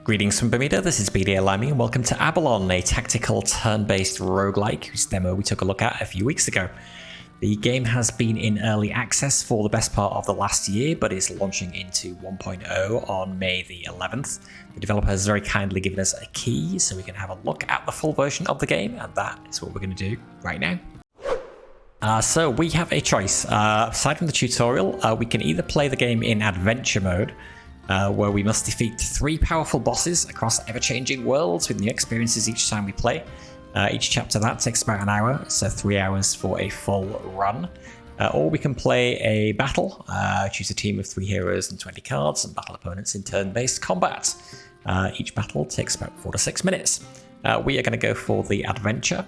Greetings from Bermuda, this is BDA Limey and welcome to Abalon, a tactical turn-based roguelike whose demo we took a look at a few weeks ago. The game has been in early access for the best part of the last year, but is launching into 1.0 on May the 11th. The developer has very kindly given us a key so we can have a look at the full version of the game, and that is what we're going to do right now. So we have a choice. Aside from the tutorial, we can either play the game in adventure mode, where we must defeat 3 powerful bosses across ever-changing worlds with new experiences each time we play. Each chapter that takes about an hour, so 3 hours for a full run. Or we can play a battle, choose a team of 3 heroes and 20 cards, and battle opponents in turn-based combat. Each battle takes about 4 to 6 minutes. We are going to go for the adventure.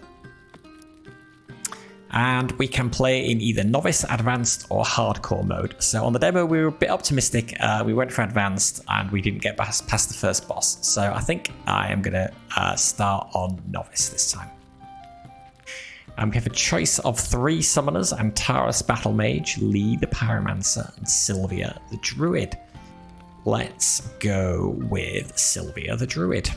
And we can play in either novice, advanced, or hardcore mode. So on the demo, we were a bit optimistic. We went for advanced, and we didn't get past the first boss. So I think I am going to start on novice this time. We have a choice of 3 summoners: Antares Battle Mage, Lee the Pyromancer, and Sylvia the Druid. Let's go with Sylvia the Druid.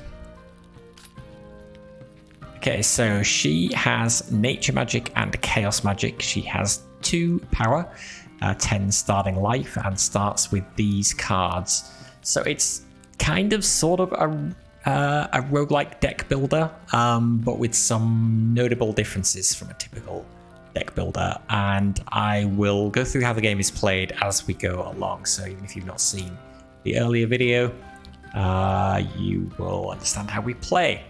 Okay, so she has Nature Magic and Chaos Magic. She has 2 power, 10 starting life, and starts with these cards. So it's kind of sort of a roguelike deck builder, but with some notable differences from a typical deck builder. And I will go through how the game is played as we go along. So even if you've not seen the earlier video, you will understand how we play.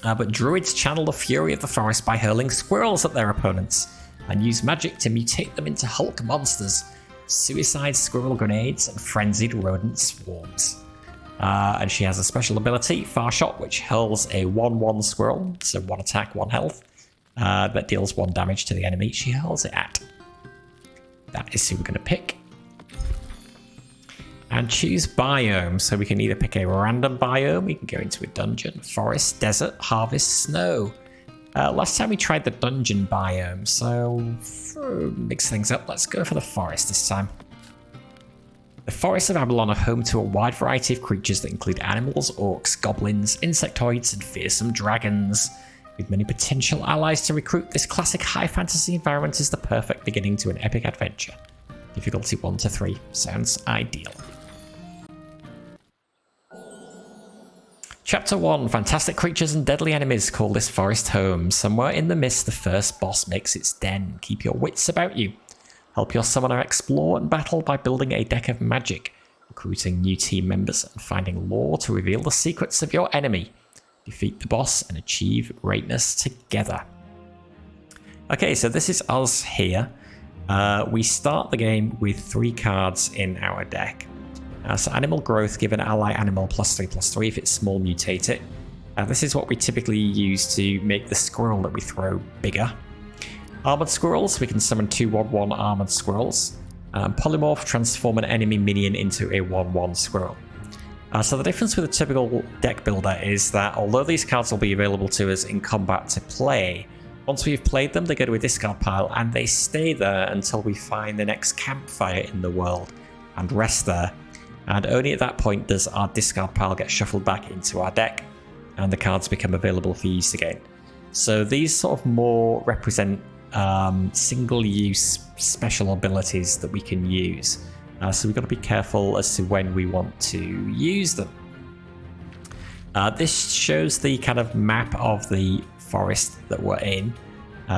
But druids channel the fury of the forest by hurling squirrels at their opponents and use magic to mutate them into Hulk monsters, suicide squirrel grenades, and frenzied rodent swarms. And she has a special ability, Far Shot, which hurls a 1/1 squirrel, so 1 attack, 1 health, that deals 1 damage to the enemy she hurls it at. That is who we're going to pick. And choose biome, so we can either pick a random biome, we can go into a dungeon, forest, desert, harvest, snow. Last time we tried the dungeon biome, so mix things up, let's go for the forest this time. The forests of Abalon are home to a wide variety of creatures that include animals, orcs, goblins, insectoids, and fearsome dragons. With many potential allies to recruit, this classic high fantasy environment is the perfect beginning to an epic adventure. Difficulty 1 to 3 sounds ideal. Chapter 1. Fantastic creatures and deadly enemies call this forest home. Somewhere in the mist, the first boss makes its den. Keep your wits about you. Help your summoner explore and battle by building a deck of magic, recruiting new team members, and finding lore to reveal the secrets of your enemy. Defeat the boss and achieve greatness together. Okay, so this is us here. We start the game with 3 cards in our deck. So animal growth, give an ally animal +3/+3 if it's small, mutate it. This is what we typically use to make the squirrel that we throw bigger. Armored squirrels, we can summon 2 1/1 armored squirrels. Polymorph, transform an enemy minion into a 1/1 squirrel. So the difference with a typical deck builder is that although these cards will be available to us in combat to play, once we've played them, they go to a discard pile and they stay there until we find the next campfire in the world and rest there. And only at that point does our discard pile get shuffled back into our deck and the cards become available for use again. So these sort of more represent single-use special abilities that we can use. So we've got to be careful as to when we want to use them. This shows the kind of map of the forest that we're in.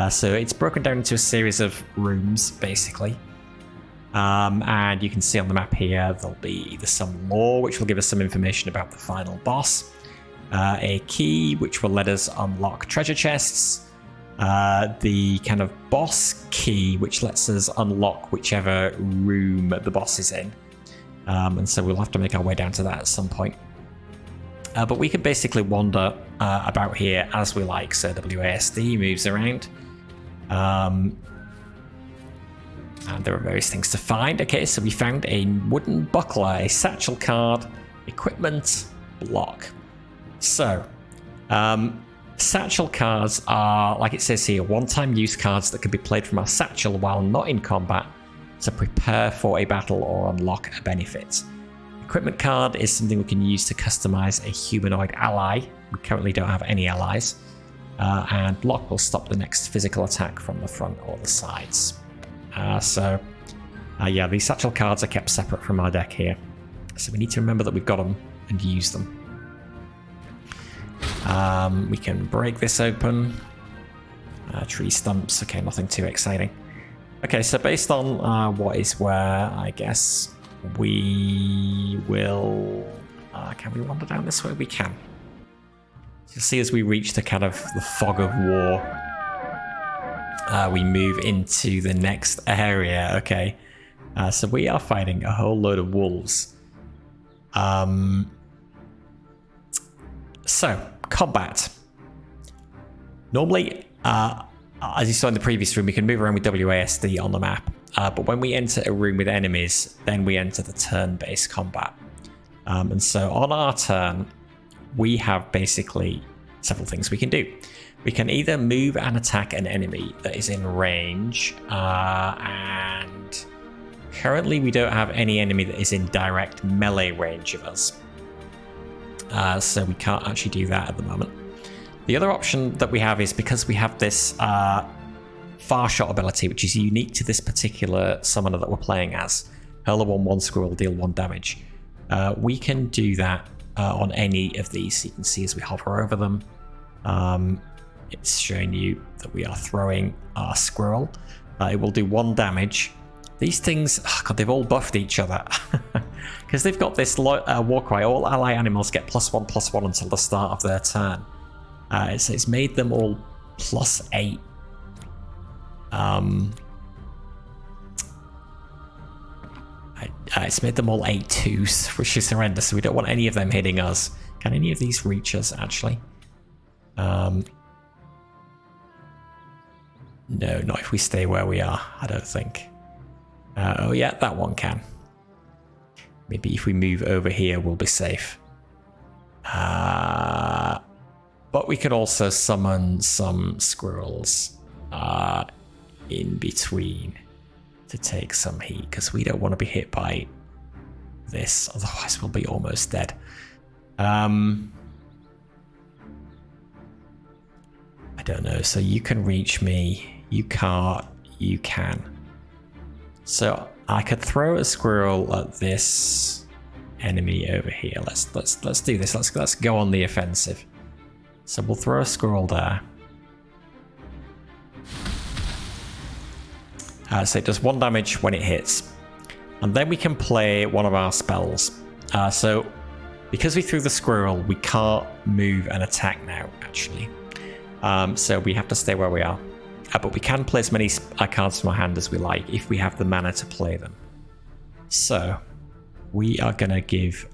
So it's broken down into a series of rooms, basically. And you can see on the map here, there'll be either some lore, which will give us some information about the final boss, a key, which will let us unlock treasure chests, the kind of boss key, which lets us unlock whichever room the boss is in. And so we'll have to make our way down to that at some point. But we can basically wander about here as we like. So WASD moves around. And there are various things to find. Okay, so we found a wooden buckler, a satchel card, equipment, block. So, satchel cards are, like it says here, one-time use cards that can be played from our satchel while not in combat to prepare for a battle or unlock a benefit. Equipment card is something we can use to customize a humanoid ally. We currently don't have any allies. And block will stop the next physical attack from the front or the sides. Yeah, these satchel cards are kept separate from our deck here. So we need to remember that we've got them and use them. We can break this open. Tree stumps, okay, nothing too exciting. Okay, so based on what is where, I guess we will... can we wander down this way? We can. You'll see as we reach the kind of the fog of war, we move into the next area. Okay, so we are fighting a whole load of wolves. So, combat. Normally, as you saw in the previous room, we can move around with WASD on the map. But when we enter a room with enemies, then we enter the turn-based combat. And so on our turn, we have basically several things we can do. We can either move and attack an enemy that is in range, and currently we don't have any enemy that is in direct melee range of us. So we can't actually do that at the moment. The other option that we have is, because we have this far shot ability, which is unique to this particular summoner that we're playing as. Hurl a 1/1 squirrel, deal 1 damage. We can do that on any of these. You can see as we hover over them, it's showing you that we are throwing our squirrel. It will do 1 damage. These things, oh God, they've all buffed each other. Because they've got this war cry, all ally animals get +1/+1 until the start of their turn. It's made them all +8. It's made them all 8/2s, which is horrendous, so we don't want any of them hitting us. Can any of these reach us, actually? No, not if we stay where we are, I don't think. Oh yeah, that one can. Maybe if we move over here, we'll be safe. But we can also summon some squirrels in between to take some heat, because we don't want to be hit by this, otherwise we'll be almost dead. I don't know, so you can reach me, you can't, you can. So I could throw a squirrel at this enemy over here. Let's do this. Let's go on the offensive. So we'll throw a squirrel there. So it does 1 damage when it hits. And then we can play one of our spells. So because we threw the squirrel, we can't move and attack now, actually. So we have to stay where we are. But we can play as many cards from our hand as we like if we have the mana to play them. So we are going to give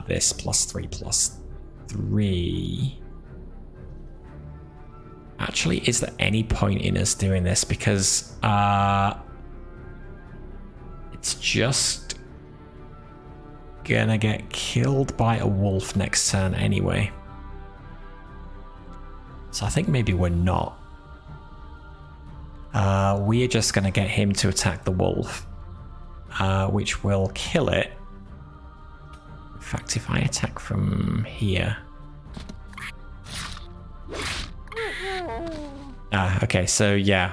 this +3/+3. Actually, is there any point in us doing this? Because it's just gonna get killed by a wolf next turn anyway. So I think maybe we're not. We're just gonna get him to attack the wolf, which will kill it. In fact, if I attack from here... okay, so yeah,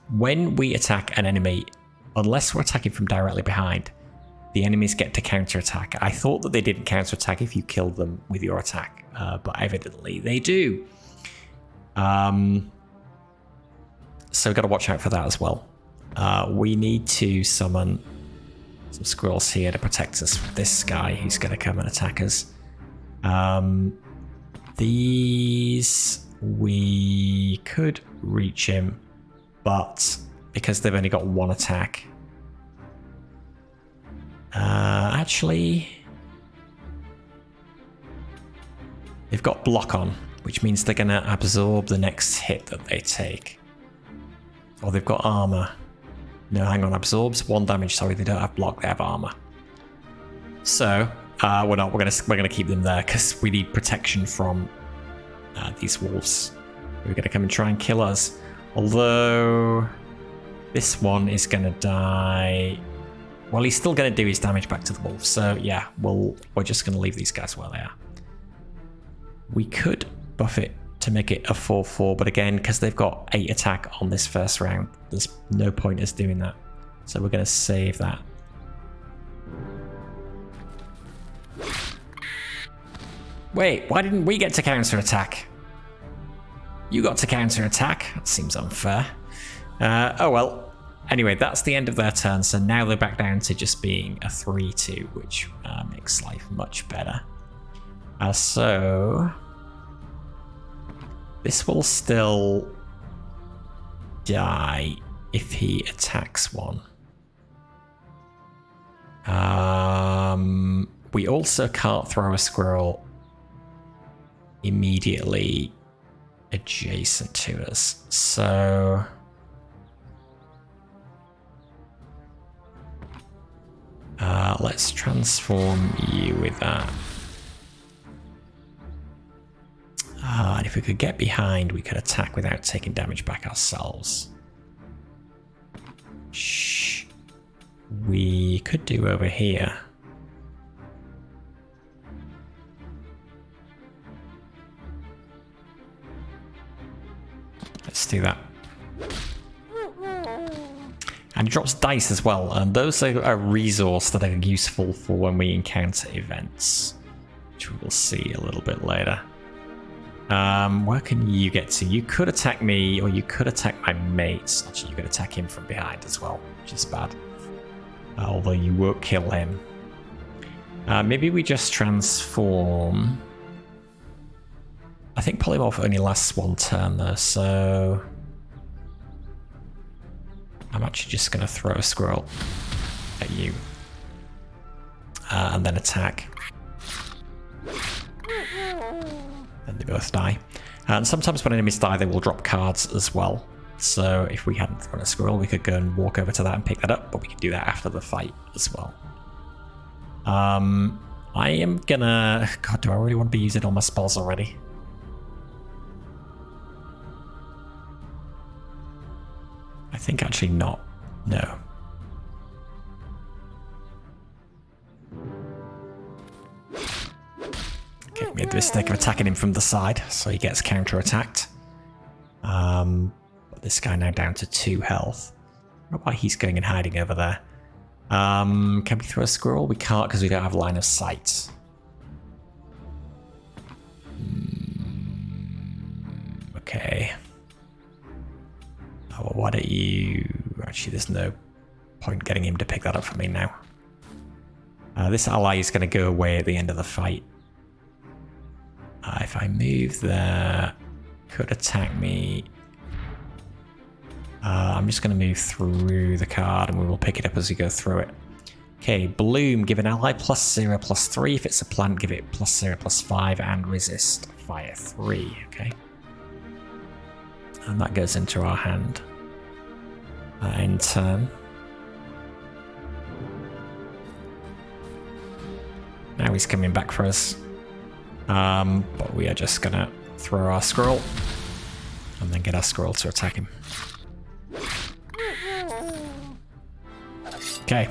when we attack an enemy, unless we're attacking from directly behind, the enemies get to counterattack. I thought that they didn't counterattack if you killed them with your attack, but evidently they do. So we've got to watch out for that as well. We need to summon some squirrels here to protect us from this guy who's going to come and attack us. These... we could reach him, but because they've only got 1 attack... actually... they've got block on, which means they're going to absorb the next hit that they take. Or they've got armor. No, hang on, absorbs 1 damage. Sorry, they don't have block, they have armor. So, we're not. We're gonna keep them there because we need protection from these wolves. We're gonna come and try and kill us. Although this one is gonna die Well, he's still going to do his damage back to the wolf. So yeah, we're just going to leave these guys where they are. We could buff it to make it a 4/4, but again, because they've got 8 attack on this first round, there's no point us doing that. So we're going to save that. Wait, why didn't we get to counter attack? You got to counter attack. That seems unfair. Oh well. Anyway, that's the end of their turn. So now they're back down to just being a 3/2, which makes life much better. So this will still die if he attacks one. We also can't throw a squirrel immediately adjacent to us. So let's transform you with that. And if we could get behind, we could attack without taking damage back ourselves. Shh. We could do over here. Let's do that. And it drops dice as well, and those are a resource that are useful for when we encounter events, which we will see a little bit later. Where can you get to? You could attack me, or you could attack my mates. Actually, you could attack him from behind as well, which is bad. Although you won't kill him. Maybe we just transform. I think polymorph only lasts 1 turn though, so I'm actually just going to throw a squirrel at you. And then attack. Then they both die. And sometimes when enemies die, they will drop cards as well. So if we hadn't thrown a squirrel, we could go and walk over to that and pick that up, but we can do that after the fight as well. I am gonna... God, do I really want to be using all my spells already? I think actually not. No. Okay, we made the mistake of attacking him from the side, so he gets counter-attacked. But this guy now down to 2 health. I don't know why he's going and hiding over there. Can we throw a squirrel? We can't because we don't have line of sight. Okay. Oh, well, why don't you... Actually, there's no point getting him to pick that up for me now. This ally is going to go away at the end of the fight. If I move there, could attack me. I'm just going to move through the card and we will pick it up as we go through it. Okay, Bloom, give an ally +0/+3. If it's a plant, give it +0/+5 and resist fire 3. Okay. And that goes into our hand. In turn. Now he's coming back for us. But we are just going to throw our squirrel and then get our squirrel to attack him. Okay.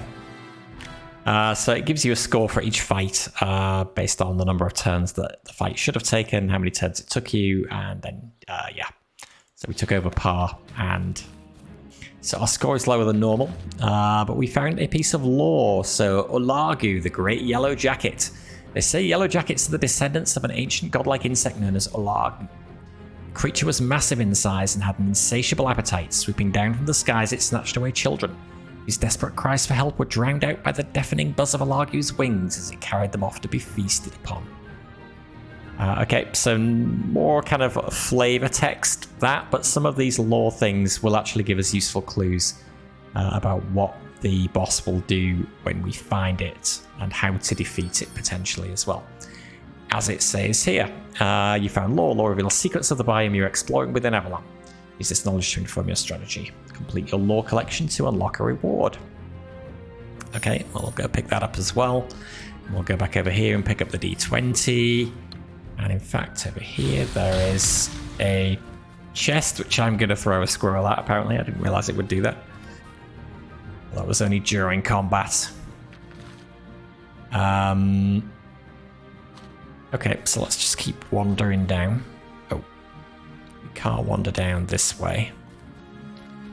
So it gives you a score for each fight based on the number of turns that the fight should have taken, how many turns it took you, and then, yeah. So we took over par, and so our score is lower than normal, but we found a piece of lore. So Olagu, the Great Yellow Jacket. They say yellow jackets are the descendants of an ancient godlike insect known as Olagu. The creature was massive in size and had an insatiable appetite. Swooping down from the skies, it snatched away children, whose desperate cries for help were drowned out by the deafening buzz of Olagu's wings as it carried them off to be feasted upon. Okay, so more kind of flavor text that, but some of these lore things will actually give us useful clues about what the boss will do when we find it and how to defeat it potentially as well. As it says here, you found lore. Lore reveals secrets of the biome you're exploring within Abalon. Use this knowledge to inform your strategy. Complete your lore collection to unlock a reward. Okay, well, I'll go pick that up as well. We'll go back over here and pick up the D20. And in fact, over here, there is a chest, which I'm going to throw a squirrel at, apparently. I didn't realize it would do that. That was only during combat. Okay, so let's just keep wandering down. Oh, we can't wander down this way.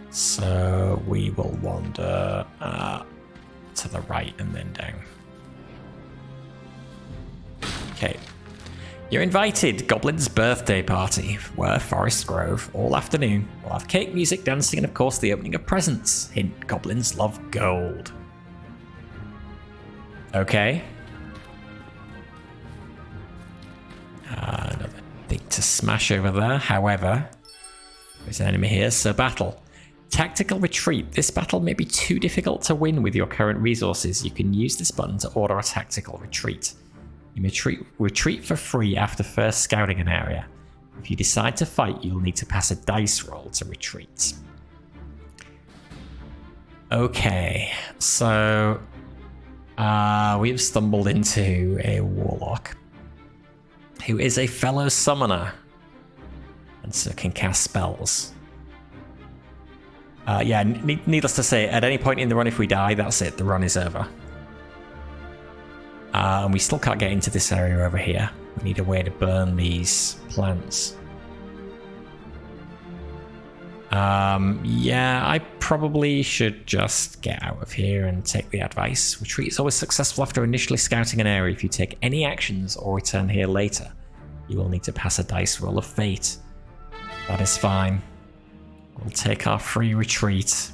So we will wander to the right and then down. Okay. You're invited. Goblin's birthday party. We're Forest Grove all afternoon. We'll have cake, music, dancing, and of course the opening of presents. Hint, goblins love gold. Okay. Another thing to smash over there. However, there's an enemy here, so battle. Tactical retreat. This battle may be too difficult to win with your current resources. You can use this button to order a tactical retreat. You may retreat for free after first scouting an area. If you decide to fight, you'll need to pass a dice roll to retreat. Okay, so we've stumbled into a warlock who is a fellow summoner and so can cast spells. Yeah, needless to say, at any point in the run, if we die, that's it. The run is over. And we still can't get into this area over here. We need a way to burn these plants. Yeah, I probably should just get out of here and take the advice. Retreat is always successful after initially scouting an area. If you take any actions or return here later, you will need to pass a dice roll of fate. That is fine. We'll take our free retreat.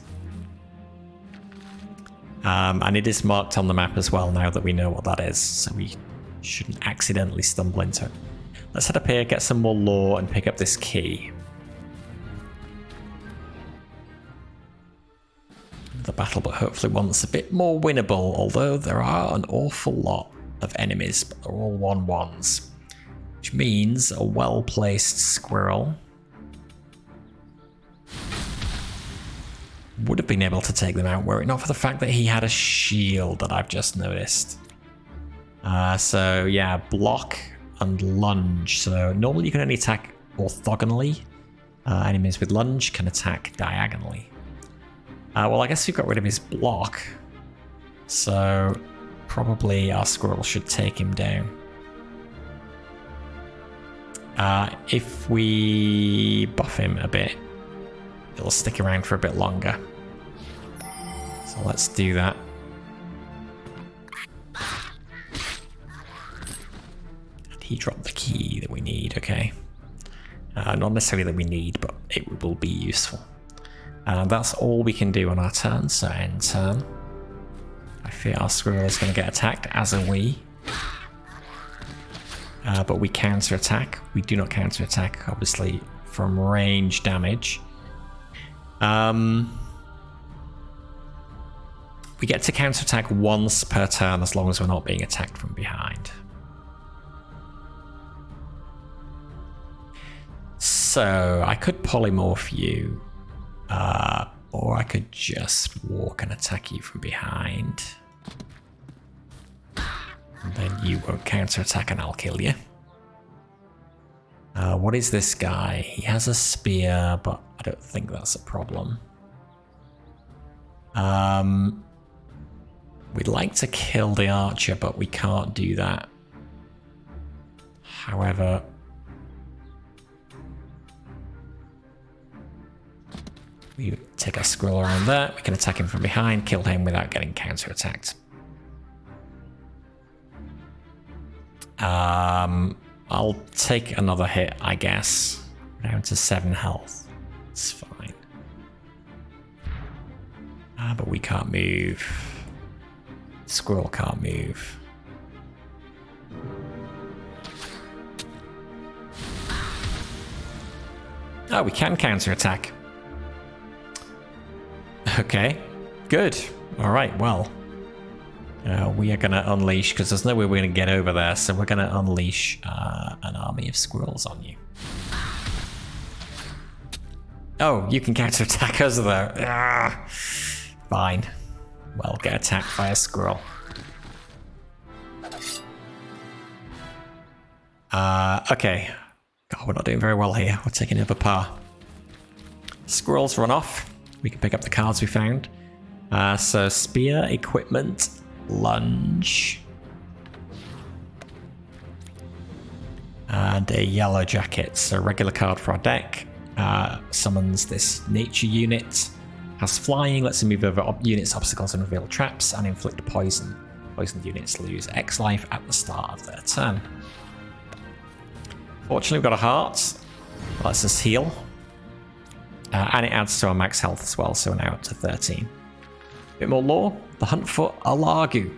And it is marked on the map as well now that we know what that is, so we shouldn't accidentally stumble into it. Let's head up here, get some more lore, and pick up this key. The battle, but hopefully one that's a bit more winnable, although there are an awful lot of enemies, but they're all 1/1s. Which means a well-placed squirrel would have been able to take them out were it not for the fact that he had a shield that I've just noticed. So yeah, block and lunge. So normally you can only attack orthogonally. Enemies with lunge can attack diagonally. Well, I guess we've got rid of his block. So probably our squirrel should take him down. If we buff him a bit, it'll stick around for a bit longer. So let's do that. And he dropped the key that we need, okay. Not necessarily that we need, but it will be useful. That's all we can do on our turn, so end turn. I fear our squirrel is going to get attacked, as are we. But we counter-attack. We do not counter-attack, obviously, from range damage. We get to counter-attack once per turn as long as we're not being attacked from behind. So I could polymorph you, or I could just walk and attack you from behind. And then you won't counter-attack and I'll kill you. What is this guy? He has a spear, but I don't think that's a problem. We'd like to kill the archer, but we can't do that. However, we take our squirrel around there. We can attack him from behind, kill him without getting counter-attacked. I'll take another hit, I guess. Down to 7 health. It's fine. But we can't move. Squirrel can't move. Oh, we can counter-attack. Okay, good. All right, well. We are going to unleash, because there's no way we're going to get over there, so we're going to unleash an army of squirrels on you. Oh, you can counter-attack us though. Ah, fine. Well, get attacked by a squirrel. Okay. God, we're not doing very well here. We're taking over par. Squirrels run off. We can pick up the cards we found. So spear, equipment, lunge. And a yellow jacket. So regular card for our deck. Summons this nature unit. Has flying, lets him move over units, obstacles, and reveal traps, and inflict poison. Poisoned units lose X life at the start of their turn. Fortunately, we've got a heart. Lets us heal. And it adds to our max health as well, so we're now up to 13. A bit more lore. The hunt for Alargu.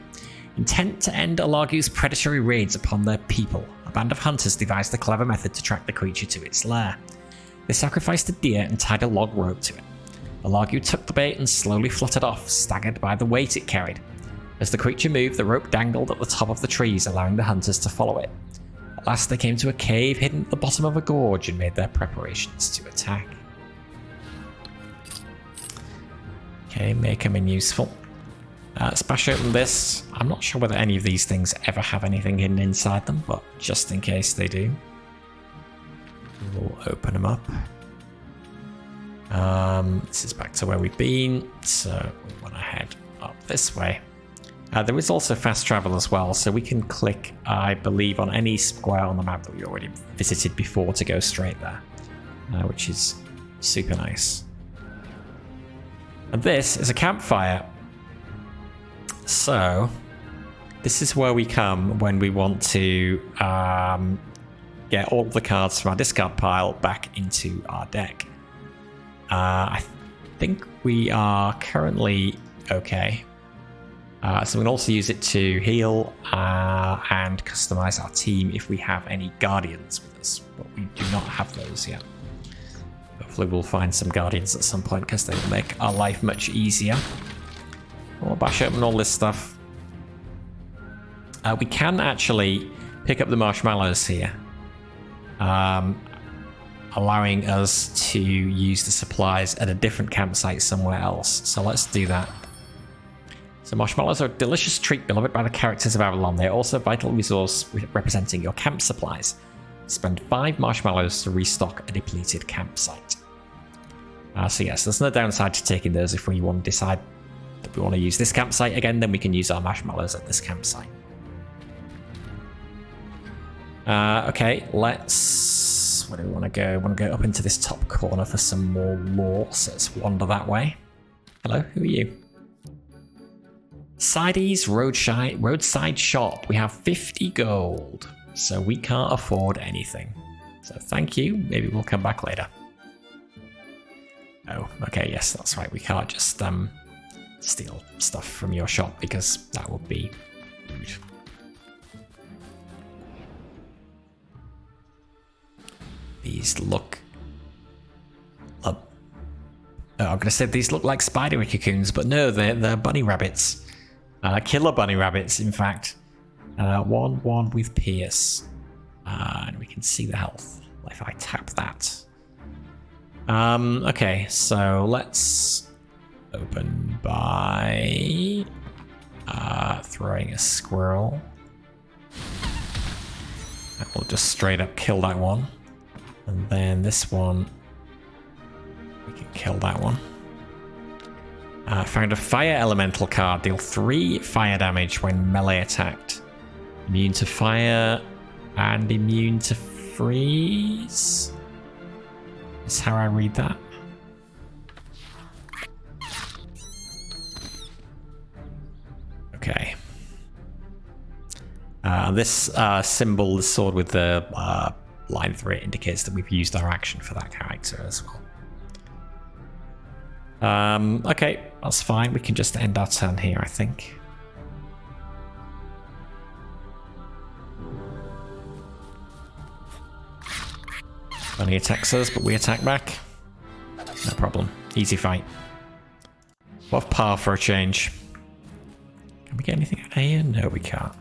Intent to end Alargu's predatory raids upon their people. A band of hunters devised a clever method to track the creature to its lair. They sacrificed a deer and tied a log rope to it. Alargu took the bait and slowly fluttered off, staggered by the weight it carried. As the creature moved, the rope dangled at the top of the trees, allowing the hunters to follow it. At last they came to a cave hidden at the bottom of a gorge and made their preparations to attack. Okay, make them useful. Let's bash open this. I'm not sure whether any of these things ever have anything hidden inside them, but just in case they do, we'll open them up. This is back to where we've been, so we want to head up this way. There is also fast travel as well, so we can click, I believe, on any square on the map that we already visited before to go straight there, which is super nice. And this is a campfire. So this is where we come when we want to get all of the cards from our discard pile back into our deck. I think we are currently okay. So we can also use it to heal and customize our team if we have any guardians with us, but we do not have those yet. Hopefully we'll find some guardians at some point because they will make our life much easier. We'll bash open all this stuff. We can actually pick up the marshmallows here, allowing us to use the supplies at a different campsite somewhere else. So let's do that. So marshmallows are a delicious treat beloved by the characters of Abalon. They are also a vital resource representing your camp supplies. Spend 5 marshmallows to restock a depleted campsite. So yes, there's no downside to taking those if we want to decide that we want to use this campsite again, then we can use our marshmallows at this campsite. Okay, let's... Where do we want to go? We want to go up into this top corner for some more lore, so let's wander that way. Hello, who are you? Sidey's roadside shop. We have 50 gold, so we can't afford anything. So thank you, maybe we'll come back later. Oh, okay, yes, that's right. We can't just steal stuff from your shop because that would be rude. These look... I'm going to say these look like spidery cocoons, but no, they're bunny rabbits. Killer bunny rabbits, in fact. 1-1 with Pierce. And we can see the health if I tap that. Okay, so let's open by throwing a squirrel. That will just straight up kill that one. And then this one, we can kill that one. Found a fire elemental card. Deal 3 fire damage when melee attacked. Immune to fire and immune to freeze. Is how I read that. Okay. This symbol, the sword with the line through it, indicates that we've used our action for that character as well. Okay, that's fine. We can just end our turn here, I think. Bunny attacks us, but we attack back. No problem. Easy fight. What par for a change? Can we get anything out of here? No, we can't.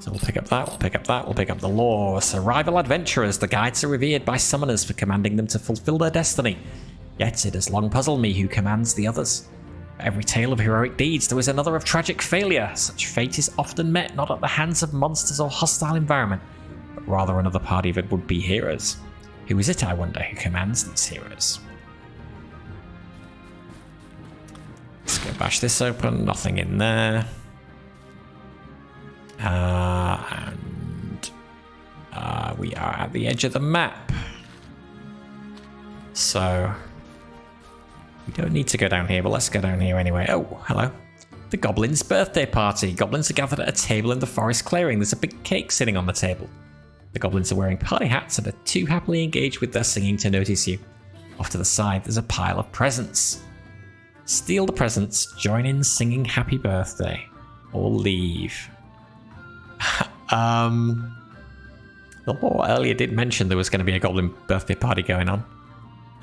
So we'll pick up that, we'll pick up that, we'll pick up the lore. Survival adventurers, the guides are revered by summoners for commanding them to fulfill their destiny. Yet it has long puzzled me who commands the others. For every tale of heroic deeds, there is another of tragic failure. Such fate is often met not at the hands of monsters or hostile environment, but rather another party of would-be heroes. Who is it, I wonder, who commands these heroes? Let's go bash this open, nothing in there. And we are at the edge of the map. So we don't need to go down here, but let's go down here anyway. Oh, hello. The Goblin's birthday party. Goblins are gathered at a table in the forest clearing. There's a big cake sitting on the table. The goblins are wearing party hats and are too happily engaged with their singing to notice you. Off to the side, there's a pile of presents. Steal the presents, join in singing happy birthday, or leave. The law earlier did mention there was going to be a goblin birthday party going on.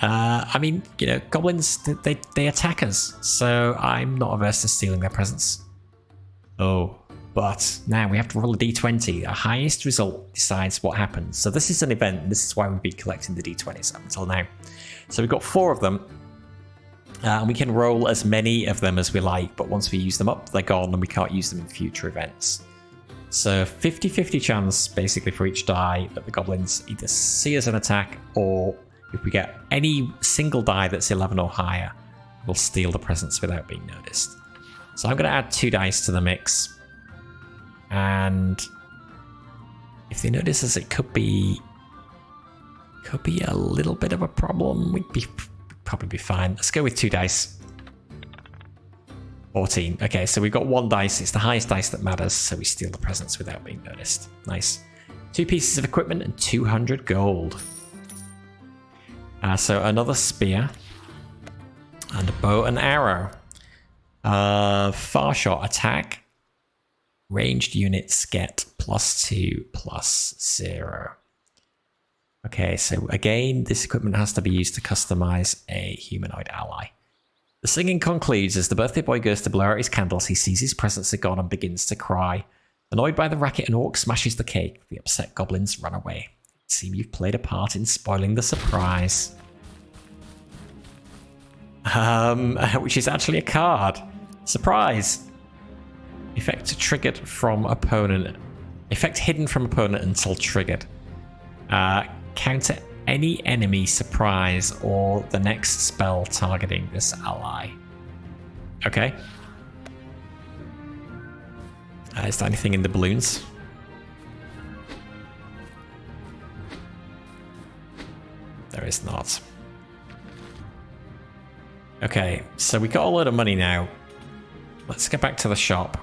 I mean, you know, goblins, they attack us, so I'm not averse to stealing their presents. Oh, but now we have to roll a d20. The highest result decides what happens. So this is an event, and this is why we've been collecting the d20s up until now. So we've got 4 of them, and we can roll as many of them as we like, but once we use them up, they're gone, and we can't use them in future events. So 50-50 chance, basically, for each die that the goblins either see as an attack, or if we get any single die that's 11 or higher, we'll steal the presents without being noticed. So I'm going to add 2 dice to the mix. And if they notice us, it could be a little bit of a problem. We'd probably be fine. Let's go with 2 dice. 14. Okay, so we've got 1 dice. It's the highest dice that matters, so we steal the presents without being noticed. Nice. 2 pieces of equipment and 200 gold. So another spear and a bow and arrow. Far shot attack. Ranged units get +2, +0. Okay, so again, this equipment has to be used to customize a humanoid ally. The singing concludes as the birthday boy goes to blow out his candles. He sees his presents are gone and begins to cry. Annoyed by the racket, an orc smashes the cake. The upset goblins run away. It seems you've played a part in spoiling the surprise. Which is actually a card. Surprise! Effect triggered from opponent. Effect hidden from opponent until triggered. Counter any enemy surprise or the next spell targeting this ally. Okay. Is there anything in the balloons? There is not. Okay, so we got a load of money now. Let's get back to the shop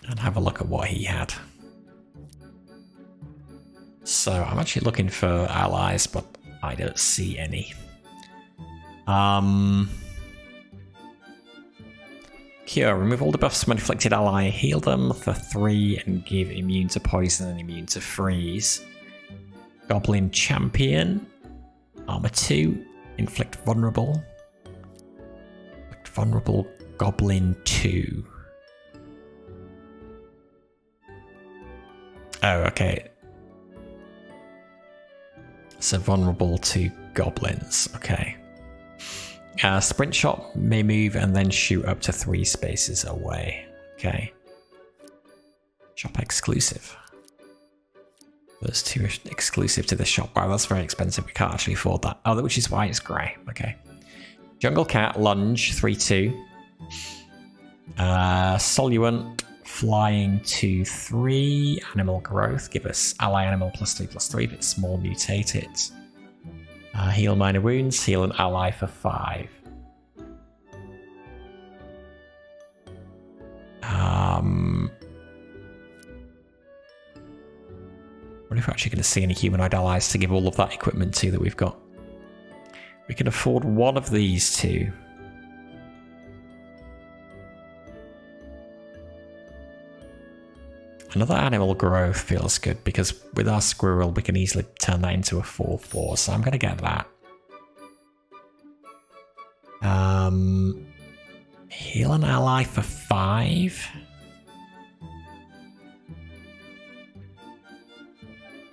and have a look at what he had. So I'm actually looking for allies, but I don't see any. Cure. Remove all the buffs from an inflicted ally. Heal them for 3 and give immune to poison and immune to freeze. Goblin Champion. Armor 2. Inflict vulnerable. Inflict vulnerable Goblin 2. Oh, okay. So vulnerable to goblins. Okay. Sprint shot may move and then shoot up to 3 spaces away. Okay. Shop exclusive. Those 2 are exclusive to the shop. Wow, that's very expensive. We can't actually afford that. Oh, which is why it's grey. Okay. Jungle Cat, lunge, 3-2. Soluent, flying 2-3. Animal growth, give us ally animal +3/+3. If it's small, mutate it. Heal minor wounds, heal an ally for 5. I wonder if we're actually going to see any humanoid allies to give all of that equipment to that we've got. We can afford one of these 2. Another animal growth feels good because with our squirrel we can easily turn that into a 4/4, so I'm going to get that. Heal an ally for 5.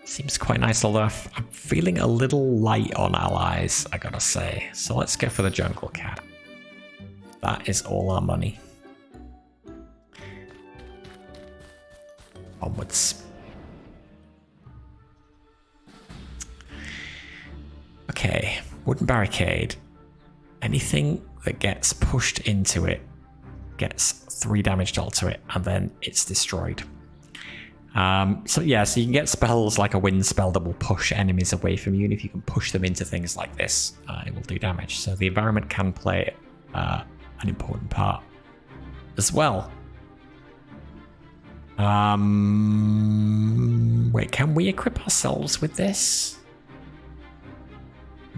Seems quite nice, although I'm feeling a little light on allies, I gotta say. So let's go for the Jungle Cat. That is all our money. Onwards. Okay, wooden barricade. anything that gets pushed into it gets 3 damage dealt to it, and then it's destroyed. So you can get spells like a wind spell that will push enemies away from you, and if you can push them into things like this, it will do damage. So the environment can play an important part as well. Wait, can we equip ourselves with this?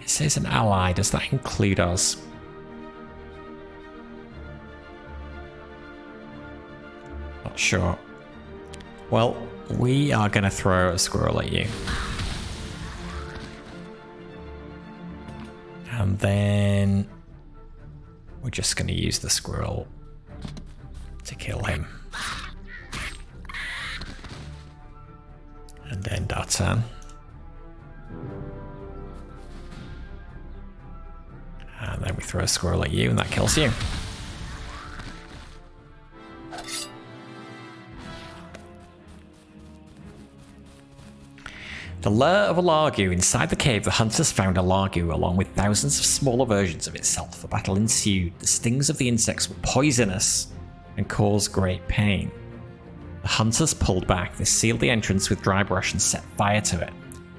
It says an ally. Does that include us? Not sure. Well, we are going to throw a squirrel at you. And then we're just going to use the squirrel to kill him. And end our turn. And then we throw a squirrel at you and that kills you. The lair of a largu. Inside the cave, the hunters found a largu along with thousands of smaller versions of itself. A battle ensued. The stings of the insects were poisonous and caused great pain. The hunters pulled back. They sealed the entrance with dry brush and set fire to it.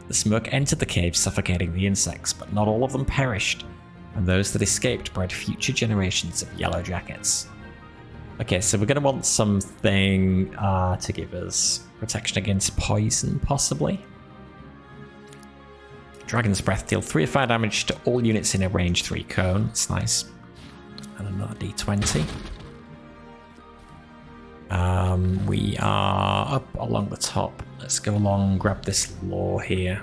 The smoke entered the cave, suffocating the insects, but not all of them perished, and those that escaped bred future generations of yellow jackets. Okay, so we're going to want something to give us protection against poison, possibly. Dragon's Breath, deal 3 of fire damage to all units in a range 3 cone. That's nice. And another d20. We are up along the top. Let's go along, grab this lore here.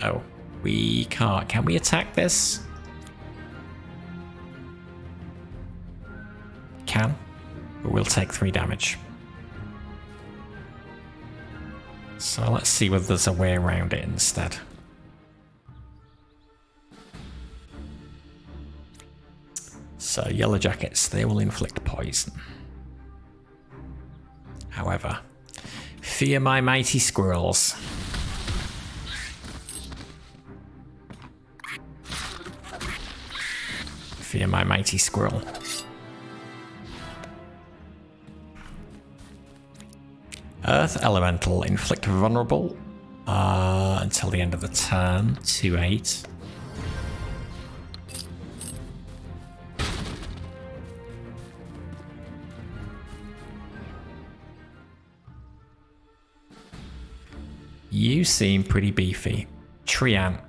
Oh, we can't. Can we attack this? Can, but we'll take 3 damage. So let's see whether there's a way around it instead. So yellow jackets, they will inflict poison. However, fear my mighty squirrels. Fear my mighty squirrel. Earth Elemental, inflict vulnerable until the end of the turn, 2/8. You seem pretty beefy. Trian,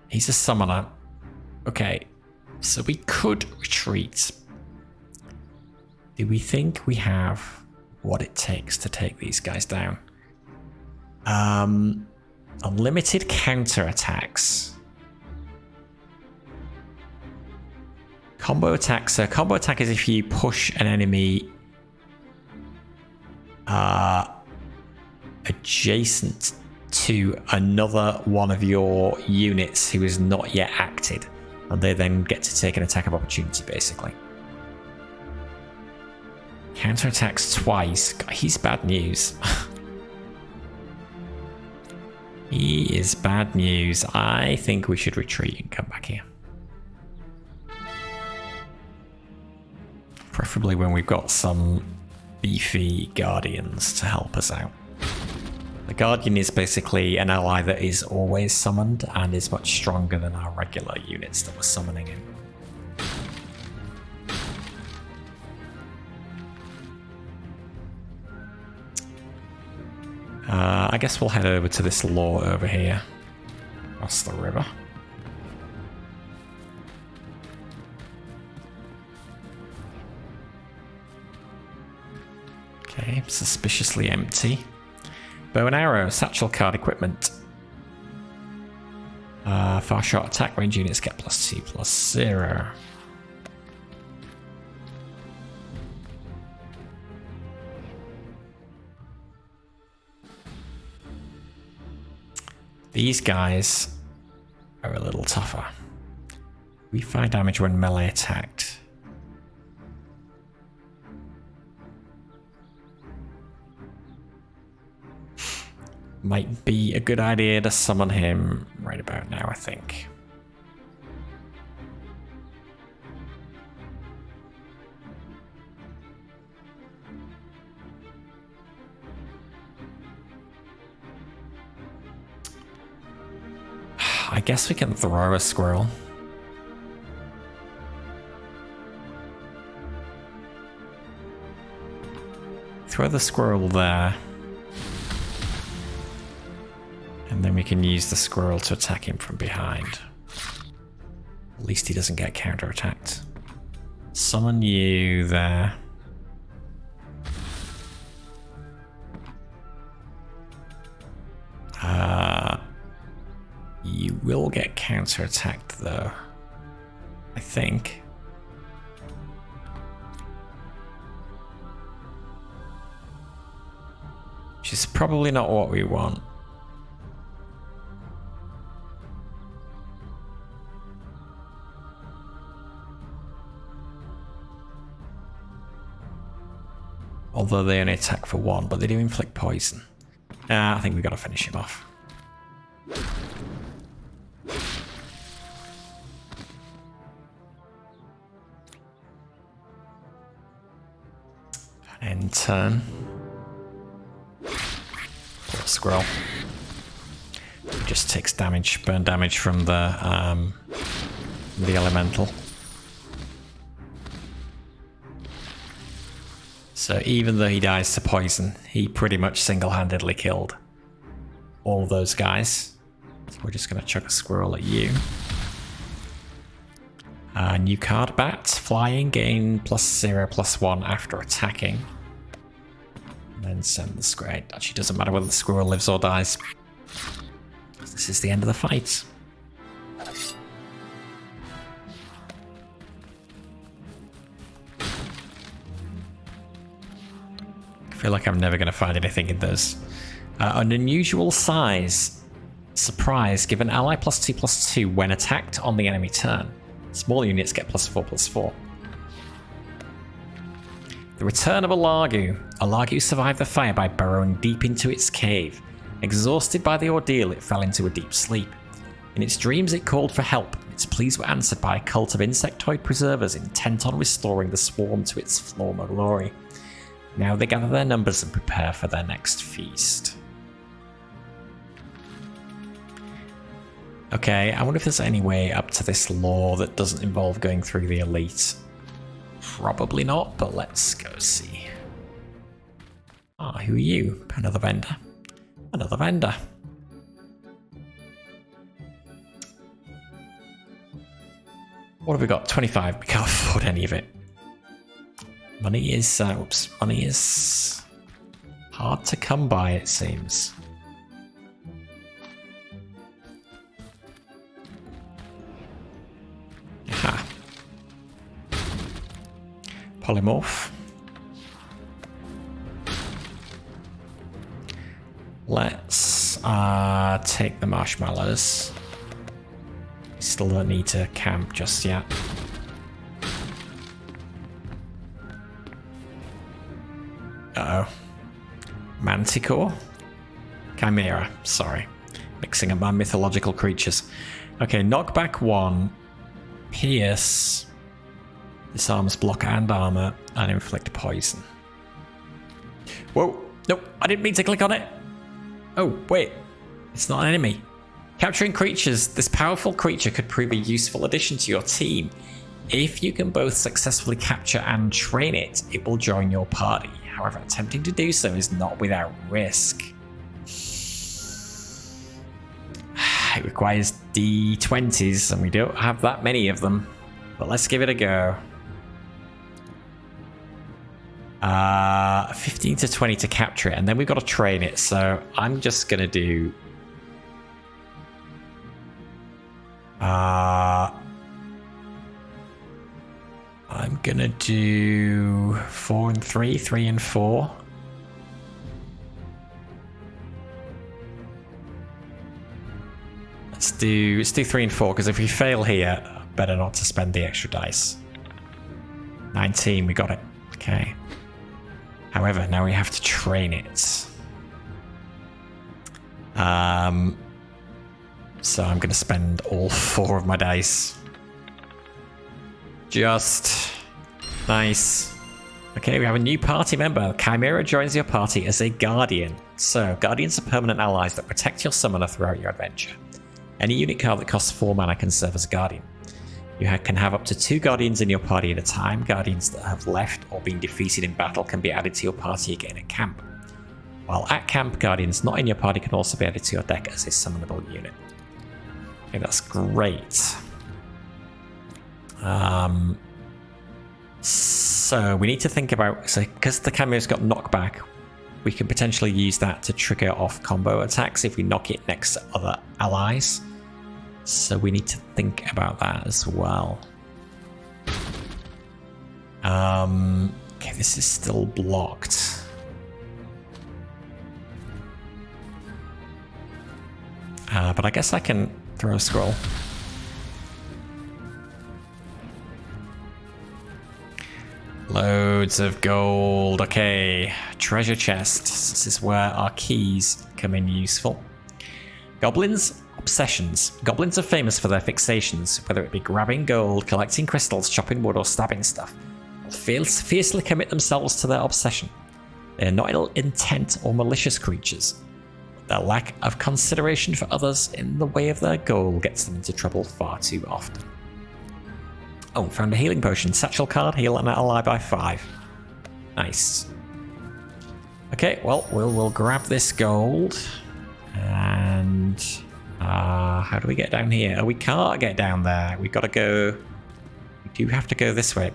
he's a summoner. Okay, so we could retreat. Do we think we have what it takes to take these guys down? Unlimited counterattacks. Combo attacks. So combo attack is if you push an enemy adjacent to another one of your units who is not yet acted, and they then get to take an attack of opportunity, basically. Counterattacks twice. God, he's bad news. He is bad news. I think we should retreat and come back here. Preferably when we've got some beefy guardians to help us out. The Guardian is basically an ally that is always summoned and is much stronger than our regular units that we're summoning in. I guess we'll head over to this lore over here, across the river. Okay, suspiciously empty. Bow and arrow, satchel card equipment. Far shot attack range units get +2, +0. These guys are a little tougher. We fire damage when melee attacked. Might be a good idea to summon him right about now, I think. I guess we can throw a squirrel. Throw the squirrel there. And then we can use the squirrel to attack him from behind. At least he doesn't get counter-attacked. Summon you there. You will get counter-attacked though, I think. Which is probably not what we want. Although they only attack for 1, but they do inflict poison. I think we gotta finish him off. End turn. Poor squirrel. He just takes damage, burn damage from the elemental. So even though he dies to poison, he pretty much single-handedly killed all of those guys. So we're just going to chuck a squirrel at you. New card, Bat. Flying, gain +0/+1 after attacking. And then send the squirrel. It actually doesn't matter whether the squirrel lives or dies. This is the end of the fight. I feel like I'm never going to find anything in those. An unusual size. Surprise. Give an ally +2/+2 when attacked on the enemy turn. Small units get +4/+4. The return of a Largu. A Largu survived the fire by burrowing deep into its cave. Exhausted by the ordeal, it fell into a deep sleep. In its dreams, it called for help. Its pleas were answered by a cult of insectoid preservers intent on restoring the swarm to its former glory. Now they gather their numbers and prepare for their next feast. Okay, I wonder if there's any way up to this lore that doesn't involve going through the elite. Probably not, but let's go see. Ah, who are you? Another vendor. Another vendor. What have we got? 25. We can't afford any of it. Money is, money is hard to come by, it seems. Aha. Polymorph. Let's take the marshmallows. Still don't need to camp just yet. Uh-oh. Manticore? Chimera, sorry. Mixing up my mythological creatures. Okay, knockback 1. Pierce. Disarms block and armor. And inflict poison. Whoa. Nope, I didn't mean to click on it. Oh, wait. It's not an enemy. Capturing creatures. This powerful creature could prove a useful addition to your team. If you can both successfully capture and train it, it will join your party. However, attempting to do so is not without risk. It requires D20s, and we don't have that many of them. But let's give it a go. 15 to 20 to capture it, and then we've got to train it. So I'm just going to do... I'm gonna do 4 and 3, 3 and 4. Let's do 3 and 4, because if we fail here, better not to spend the extra dice. 19, we got it. Okay. However, now we have to train it. So I'm gonna spend all 4 of my dice. Just nice. Okay, we have a new party member. Chimera joins your party as a guardian. So, guardians are permanent allies that protect your summoner throughout your adventure. Any unit card that costs 4 mana can serve as a guardian. You can have up to 2 guardians in your party at a time. Guardians that have left or been defeated in battle can be added to your party again at camp. While at camp, guardians not in your party can also be added to your deck as a summonable unit. Okay, that's great. So we need to think about, so because the cameo's got knockback, we can potentially use that to trigger off combo attacks if we knock it next to other allies. So we need to think about that as well. Okay, this is still blocked. But I guess I can throw a scroll. Loads of gold. Okay, treasure chests. This is where our keys come in useful. Goblins, obsessions. Goblins are famous for their fixations, whether it be grabbing gold, collecting crystals, chopping wood, or stabbing stuff. They'll fiercely commit themselves to their obsession. They are not ill intent or malicious creatures. Their lack of consideration for others in the way of their goal gets them into trouble far too often. Oh, found a healing potion. Satchel card, heal an ally by 5. Nice. Okay, well, we'll grab this gold. And how do we get down here? Oh, we can't get down there. We've got to go... We do have to go this way.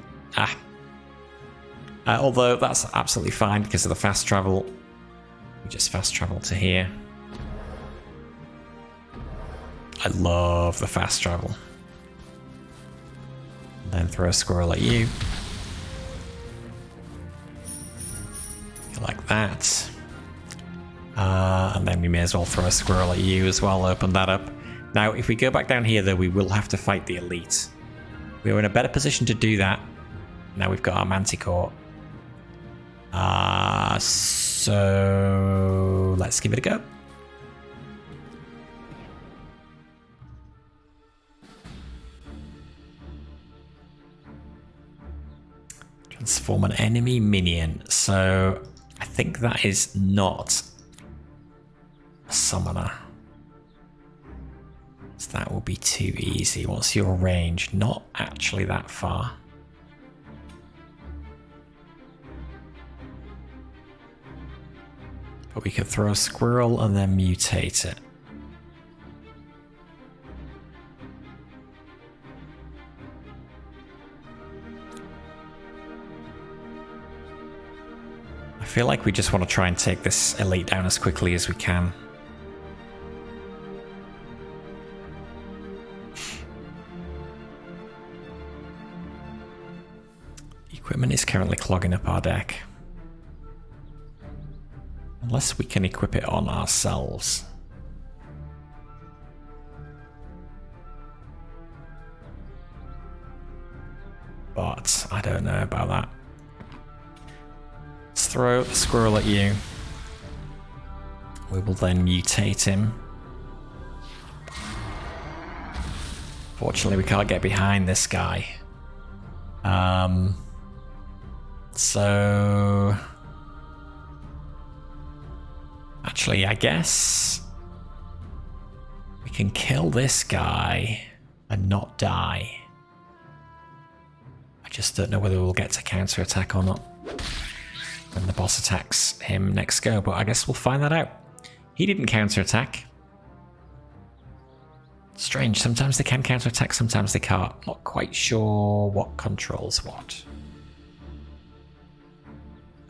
Although that's absolutely fine because of the fast travel. We just fast travel to here. I love the fast travel. Then throw a squirrel at you. Like that. And then we may as well throw a squirrel at you as well, open that up. Now, if we go back down here, though, we will have to fight the elite. We are in a better position to do that. Now we've got our Manticore. So let's give it a go. Transform an enemy minion. So I think that is not a summoner. So that will be too easy. What's your range? Not actually that far. But we could throw a squirrel and then mutate it. I feel like we just want to try and take this elite down as quickly as we can. Equipment is currently clogging up our deck. Unless we can equip it on ourselves. But I don't know about that. Let's throw the squirrel at you. We will then mutate him. Fortunately, we can't get behind this guy. So... Actually, I guess we can kill this guy and not die. I just don't know whether we'll get to counterattack or not when the boss attacks him next go, but I guess we'll find that out. He didn't counterattack. Strange, sometimes they can counterattack, sometimes they can't. Not quite sure what controls what.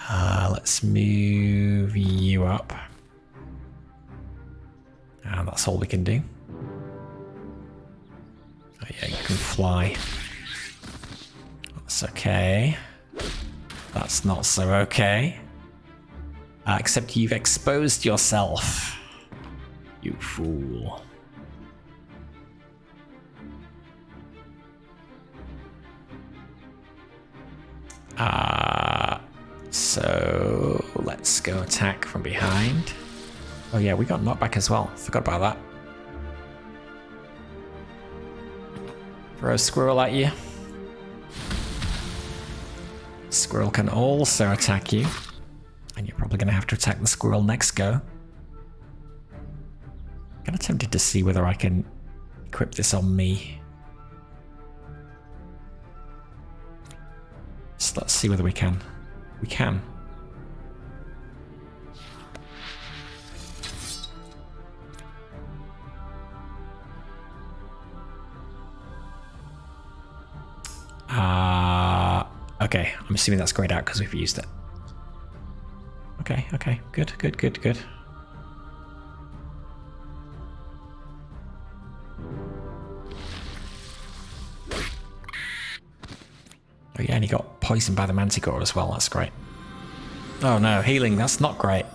Let's move you up. And that's all we can do. Oh yeah, you can fly. That's okay. That's not so okay. Except you've exposed yourself. You fool. So let's go attack from behind. Oh yeah, we got knockback as well. Forgot about that. Throw a squirrel at you. Squirrel can also attack you. And you're probably going to have to attack the squirrel next go. I'm kind of tempted to see whether I can equip this on me. So let's see whether we can. We can. Okay, I'm assuming that's grayed out because we've used it. Okay, okay, good, good, good, good. Oh yeah, and he got poisoned by the Manticore as well, that's great. Oh no, healing, that's not great.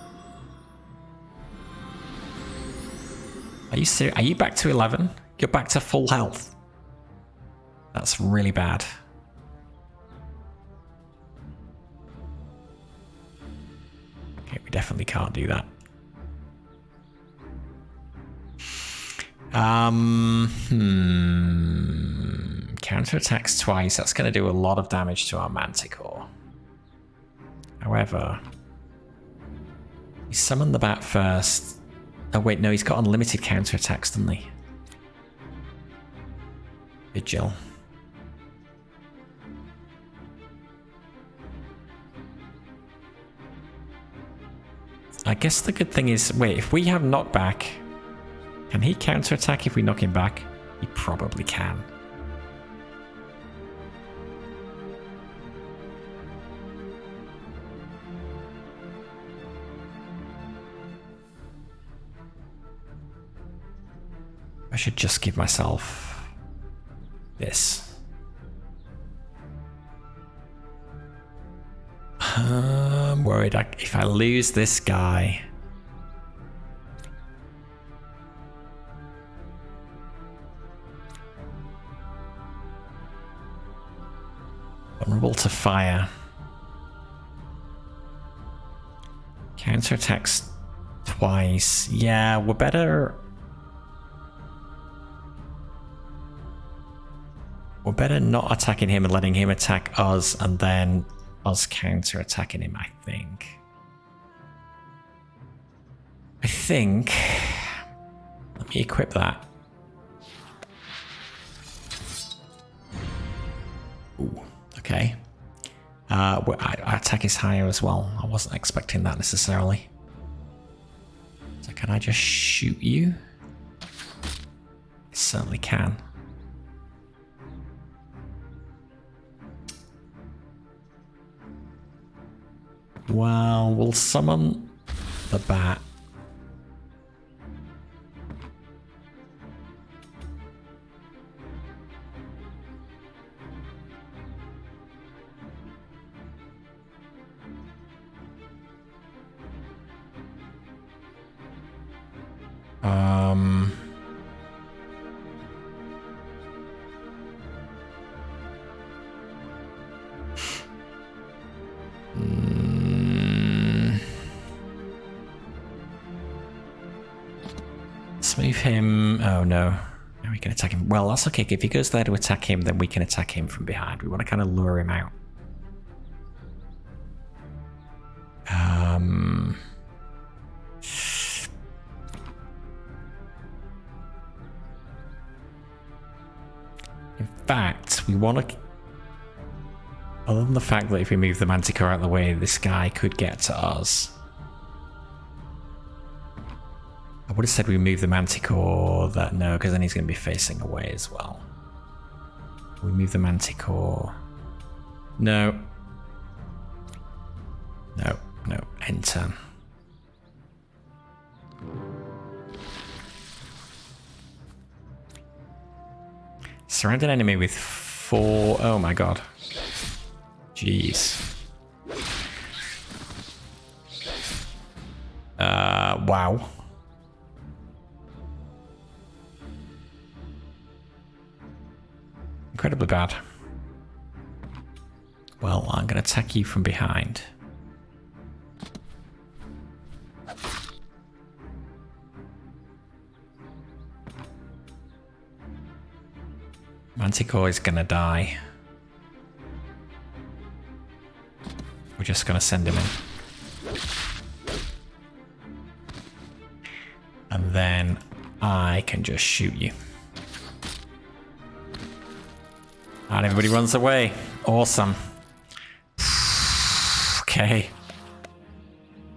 Are you serious? Are you back to 11? You're back to full health. That's really bad. Okay, we definitely can't do that. Counterattacks twice. That's going to do a lot of damage to our Manticore. However, he summoned the bat first. Oh wait, no, he's got unlimited counterattacks, doesn't he? Vigil. I guess the good thing is, wait, if we have knockback, can he counterattack if we knock him back? He probably can. I should just give myself this. I'm worried if I lose this guy. Vulnerable to fire. Counterattacks twice. Yeah, we're better. We're better not attacking him and letting him attack us and then us counter-attacking him, I think. Let me equip that. Ooh, okay. Our attack is higher as well. I wasn't expecting that necessarily. So can I just shoot you? I certainly can. Well, we'll summon the bat. Let's move him. Oh no. Now we can attack him. Well, that's okay. If he goes there to attack him, then we can attack him from behind. We want to kind of lure him out. In fact, we want to... Other than the fact that if we move the Manticore out of the way, this guy could get to us. I would have said we move the Manticore, that no, because then he's going to be facing away as well. We move the Manticore. No. No, no, end turn. Surround an enemy with 4... Oh my god. Jeez. Wow. Incredibly bad. Well, I'm going to attack you from behind. Manticore is going to die. We're just going to send him in. And then I can just shoot you. And everybody runs away. Awesome. Okay.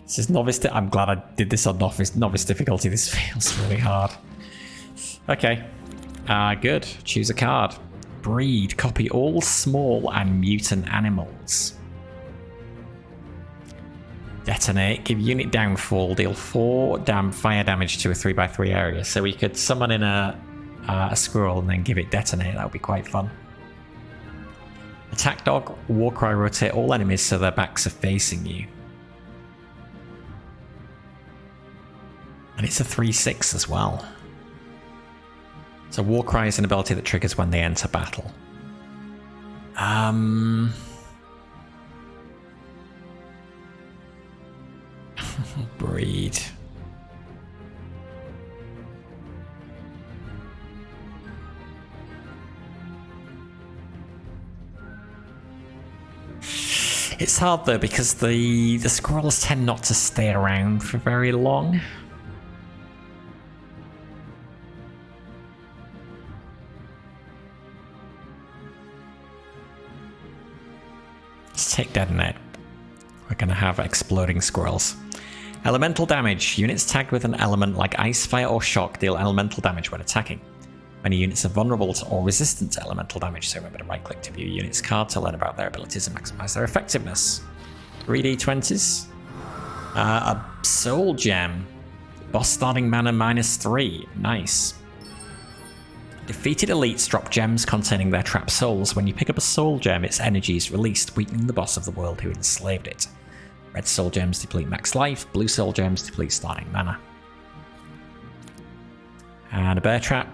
This is novice. I'm glad I did this on novice difficulty. This feels really hard. Okay. Good. Choose a card. Breed. Copy all small and mutant animals. Detonate. Give unit downfall. Deal 4 fire damage to a 3x3 area. So we could summon in a squirrel and then give it detonate. That would be quite fun. Attack dog. Warcry. Rotate all enemies so their backs are facing you. And it's a 3/6 as well. So Warcry is an ability that triggers when they enter battle. Breed. It's hard though because the squirrels tend not to stay around for very long. Let's take Detonate. We're going to have exploding squirrels. Elemental damage. Units tagged with an element like ice, fire, or shock deal elemental damage when attacking. Many units are vulnerable to or resistant to elemental damage, so remember to right-click to view a unit's card to learn about their abilities and maximize their effectiveness. 3d20s. A soul gem. Boss starting mana -3. Nice. Defeated elites drop gems containing their trapped souls. When you pick up a soul gem, its energy is released, weakening the boss of the world who enslaved it. Red soul gems deplete max life, blue soul gems deplete starting mana. And a bear trap.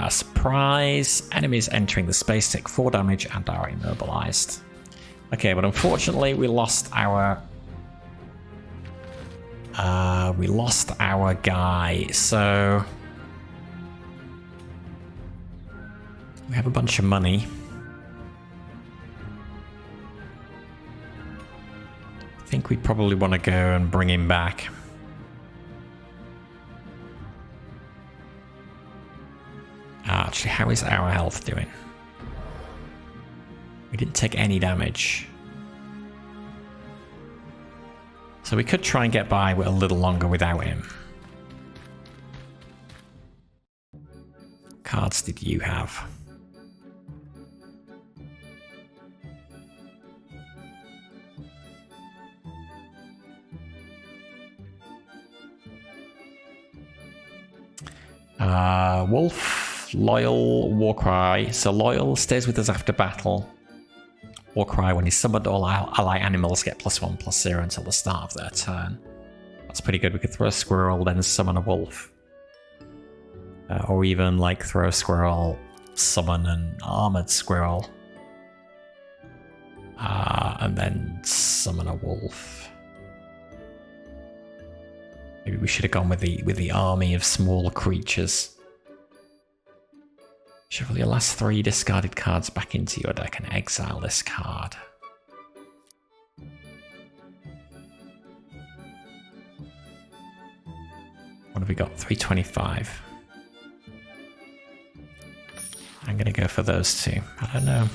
Surprise. Enemies entering the space take 4 damage and are immobilized. Okay, but unfortunately we lost our guy, so we have a bunch of money. I think we probably want to go and bring him back. Actually, how is our health doing? We didn't take any damage. So we could try and get by a little longer without him. What cards did you have? Wolf, Loyal, Warcry. So Loyal stays with us after battle. Warcry, when he's summoned, all ally animals get +1/+0 until the start of their turn. That's pretty good. We could throw a squirrel, then summon a wolf. Or even like throw a squirrel, summon an armored squirrel. And then summon a wolf. Maybe we should have gone with the army of small creatures. Shuffle your last 3 discarded cards back into your deck and exile this card. What have we got? 325. I'm going to go for those 2. I don't know.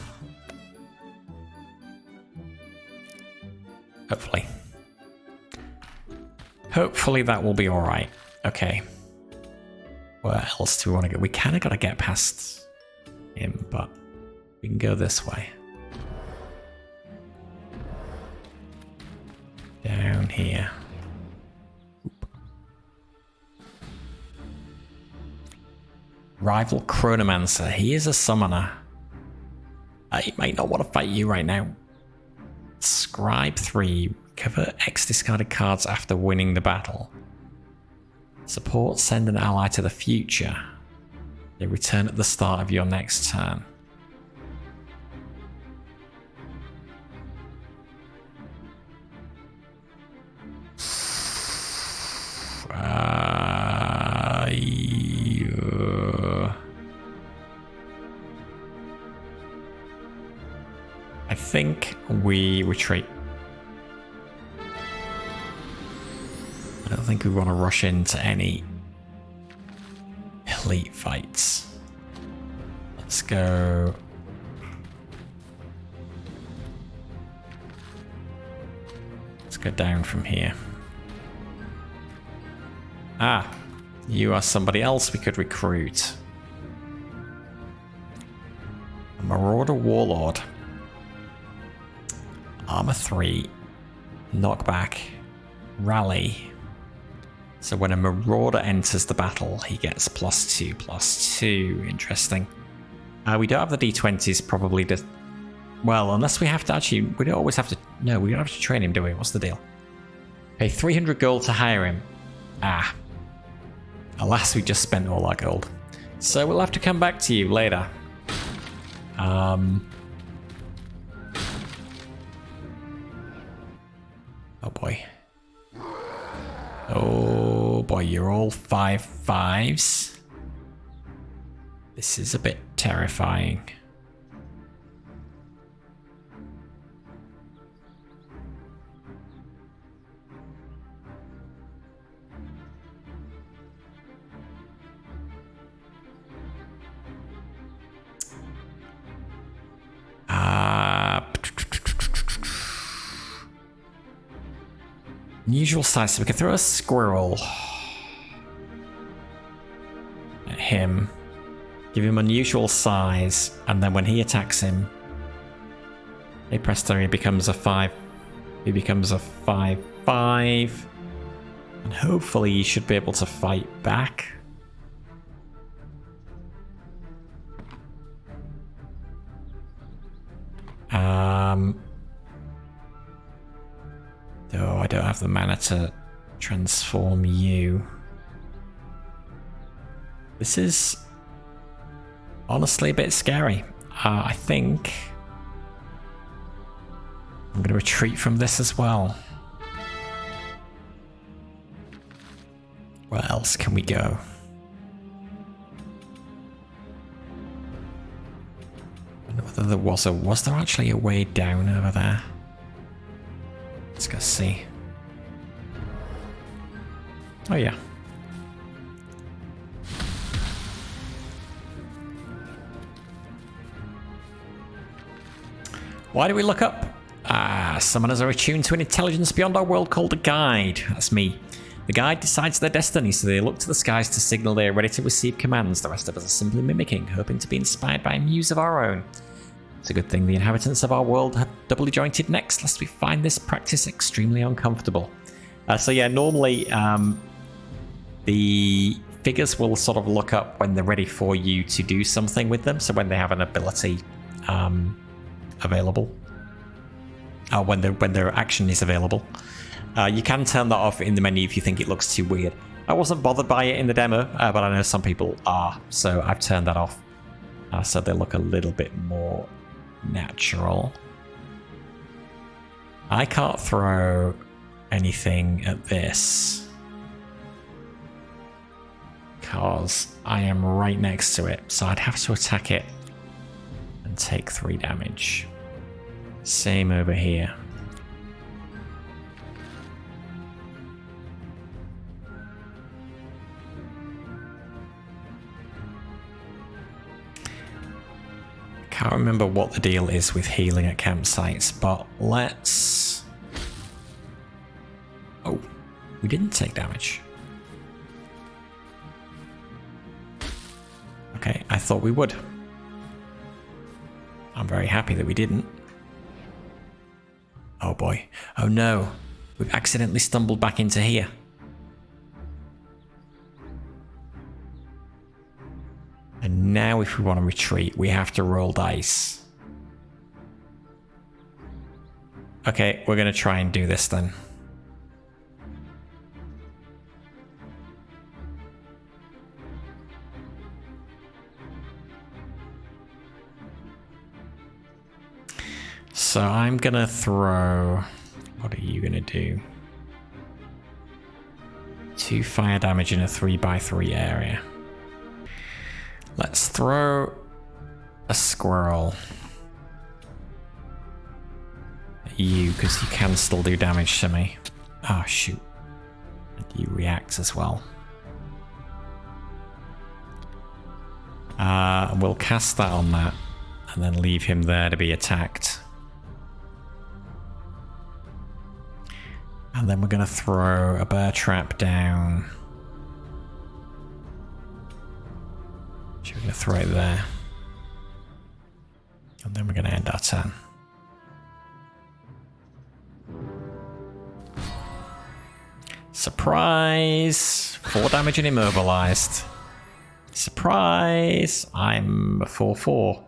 Hopefully. Hopefully that will be alright. Okay. Where else do we want to go? We kind of got to get past him, but we can go this way. Down here. Rival Chronomancer. He is a summoner. He might not want to fight you right now. Scribe 3. Recover X discarded cards after winning the battle. Support. Send an ally to the future. They return at the start of your next turn. I think we retreat. I don't think we want to rush into any elite fights. Let's go go down from here. Ah, you are somebody else we could recruit. A Marauder Warlord. Armor 3. Knockback. Rally. So when a Marauder enters the battle, he gets +2/+2. Interesting. We don't have the D20s probably to... Well, unless we have to actually... We don't always have to... No, we don't have to train him, do we? What's the deal? Pay 300 gold to hire him. Ah. Alas, we just spent all our gold. So we'll have to come back to you later. Oh boy. Oh boy, you're all 5/5s. This is a bit terrifying. Unusual size, so we can throw a squirrel at him, give him unusual size, and then when he attacks him, hey presto, he becomes a 5. He becomes a 5/5, and hopefully he should be able to fight back. Though I don't have the mana to transform you. This is honestly a bit scary. I think I'm going to retreat from this as well. Where else can we go? I wonder whether there was there actually a way down over there? Let's go see. Oh yeah. Why do we look up? Summoners are attuned to an intelligence beyond our world called a guide. That's me. The guide decides their destiny, so they look to the skies to signal they are ready to receive commands. The rest of us are simply mimicking, hoping to be inspired by a muse of our own. It's a good thing the inhabitants of our world have doubly jointed necks, lest we find this practice extremely uncomfortable. So yeah, normally the figures will sort of look up when they're ready for you to do something with them. So when they have an ability available, when their action is available. You can turn that off in the menu if you think it looks too weird. I wasn't bothered by it in the demo, but I know some people are, so I've turned that off. So they look a little bit more natural. I can't throw anything at this because I am right next to it, so I'd have to attack it and take 3 damage. Same over here. Can't remember what the deal is with healing at campsites, but let's... Oh, we didn't take damage. Okay, I thought we would. I'm very happy that we didn't. Oh boy. Oh no. We've accidentally stumbled back into here. And now if we want to retreat, we have to roll dice. Okay, we're going to try and do this then. So I'm going to throw... What are you going to do? 2 fire damage in a 3x3 area. Let's throw a squirrel at you, because you can still do damage to me. Oh, shoot. And you react as well. We'll cast that on that, and then leave him there to be attacked. And then we're going to throw a bear trap down. We're going to throw it there. And then we're going to end our turn. Surprise! 4 damage and immobilized. Surprise! I'm a 4/4.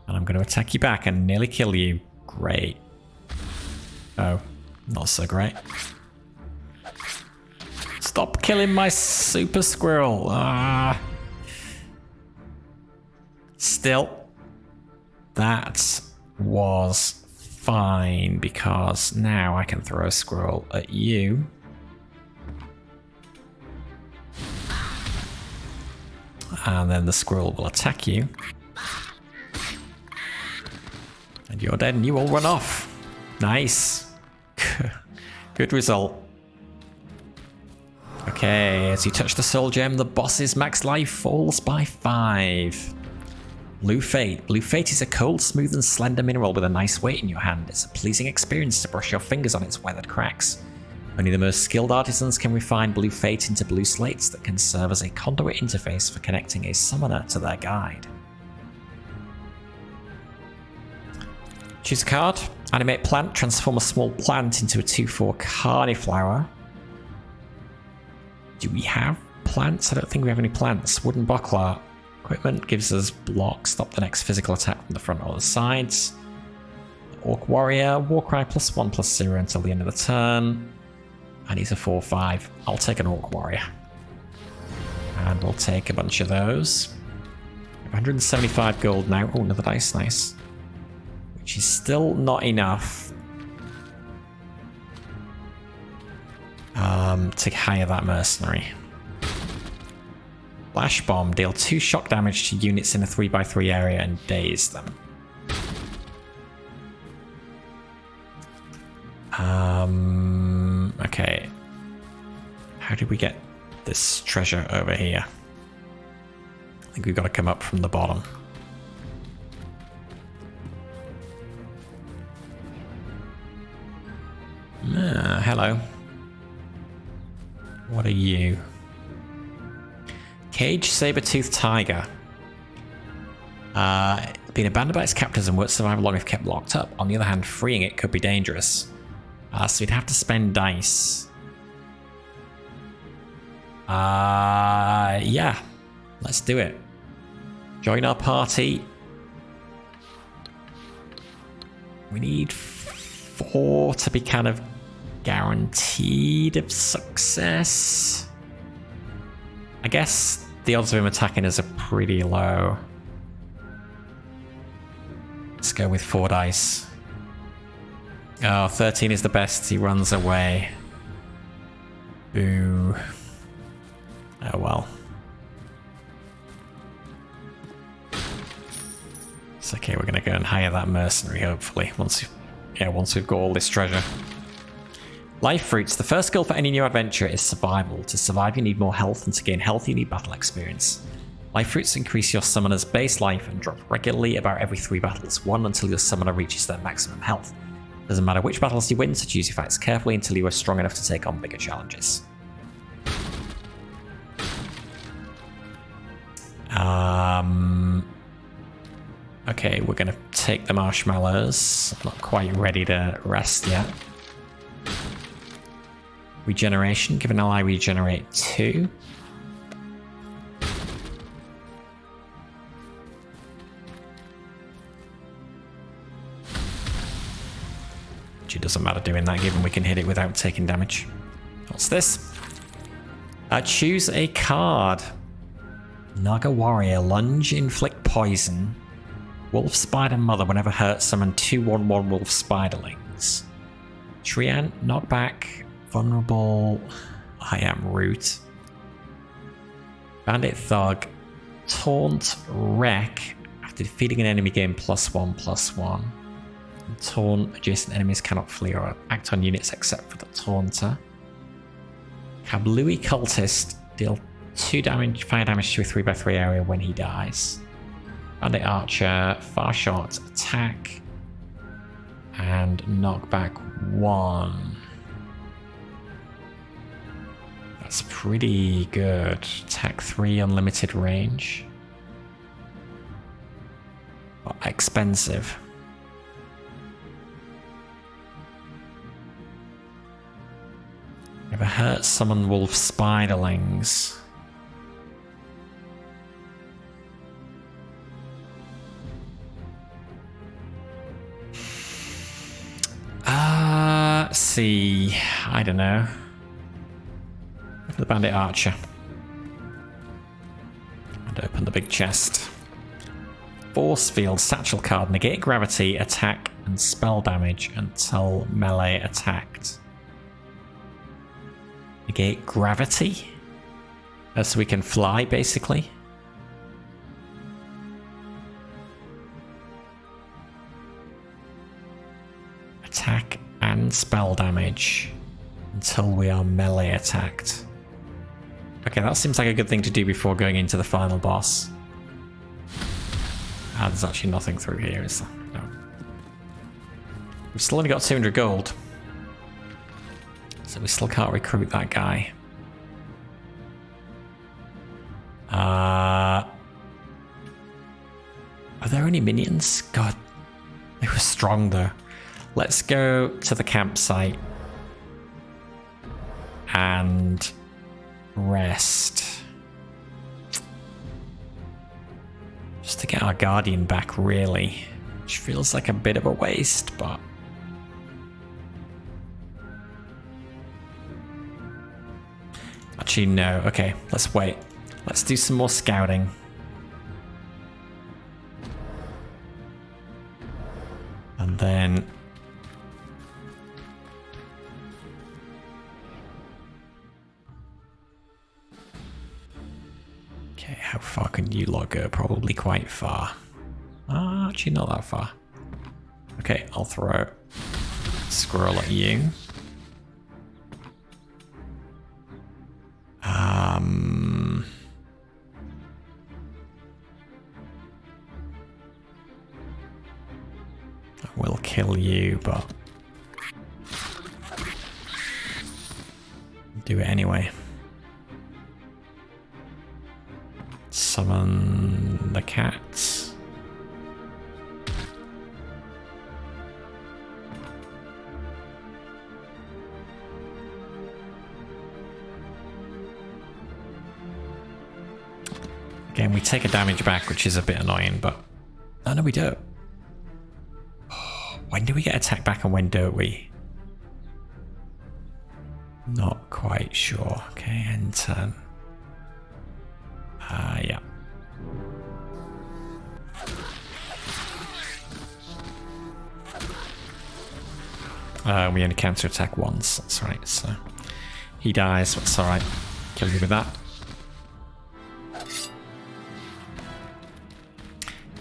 And I'm going to attack you back and nearly kill you. Great. Oh, not so great. Stop killing my super squirrel. Ah. Still, that was fine because now I can throw a squirrel at you. And then the squirrel will attack you. And you're dead and you will run off. Nice. Good result. Okay, as you touch the soul gem, the boss's max life falls by 5. Blue Fate. Blue Fate is a cold, smooth and slender mineral with a nice weight in your hand. It's a pleasing experience to brush your fingers on its weathered cracks. Only the most skilled artisans can refine Blue Fate into blue slates that can serve as a conduit interface for connecting a summoner to their guide. Choose a card. Animate plant. Transform a small plant into a 2/4 Carniflower. Do we have plants? I don't think we have any plants. Wooden buckler. Equipment gives us block. Stop the next physical attack from the front or the sides. Orc Warrior. Warcry +1/+0 until the end of the turn. And he's a 4/5. I'll take an Orc Warrior. And we'll take a bunch of those. 175 gold now. Oh, another dice. Nice. Which is still not enough to hire that mercenary. Flash Bomb. Deal 2 shock damage to units in a 3x3 area and daze them. Okay. How did we get this treasure over here? I think we've got to come up from the bottom. Hello. What are you? Cage Saber-toothed Tiger. Being abandoned by its captors and won't survive long if kept locked up. On the other hand, freeing it could be dangerous. So we'd have to spend dice. Yeah. Let's do it. Join our party. We need 4 to be kind of guaranteed of success. I guess the odds of him attacking us are pretty low. Let's go with 4 dice. Oh, 13 is the best. He runs away. Boo. Oh well. It's okay, we're gonna go and hire that mercenary, hopefully, once we've got all this treasure. Life fruits. The first skill for any new adventure is survival. To survive, you need more health, and to gain health, you need battle experience. Life fruits increase your summoner's base life and drop regularly about every 3 battles, 1 until your summoner reaches their maximum health. Doesn't matter which battles you win, so choose your fights carefully until you are strong enough to take on bigger challenges. Okay, we're gonna take the marshmallows. I'm not quite ready to rest yet. Regeneration. Give an ally regenerate 2. It doesn't matter doing that, given we can hit it without taking damage. What's this? Choose a card. Naga Warrior. Lunge, inflict poison. Wolf Spider Mother. Whenever hurt, summon 2/1/1 Wolf Spiderlings. Treant, knockback, vulnerable. I am root. Bandit Thug. Taunt, wreck. After defeating an enemy, gain +1/+1. Taunt, adjacent enemies cannot flee or act on units except for the taunter. Kablooey Cultist. Deal 2 damage, fire damage to a 3x3 area when he dies. Bandit Archer, far shot, attack, and knockback 1. That's pretty good. Attack 3, unlimited range. But expensive. Ever hurt summon wolf spiderlings? See, I don't know. The bandit archer. And open the big chest. Force field, satchel card, negate gravity, attack, and spell damage until melee attacked. Negate gravity? So we can fly, basically. Attack and spell damage until we are melee attacked. Okay, that seems like a good thing to do before going into the final boss. Ah, there's actually nothing through here, is there? No. We've still only got 200 gold. So we still can't recruit that guy. Are there any minions? God, they were strong though. Let's go to the campsite and rest. Just to get our guardian back, really. Which feels like a bit of a waste, but... Actually, no. Okay, let's wait. Let's do some more scouting. And then... Okay, how far can you lot go? Probably quite far. Actually not that far. Okay, I'll throw a squirrel at you. I will kill you, but do it anyway. Summon the cats. Again, we take a damage back, which is a bit annoying, but... Oh, no, we don't. When do we get attack back and when don't we? Not quite sure. Okay, end turn. Yeah. We only counter attack once, that's right, so he dies, that's alright. Kill you with that.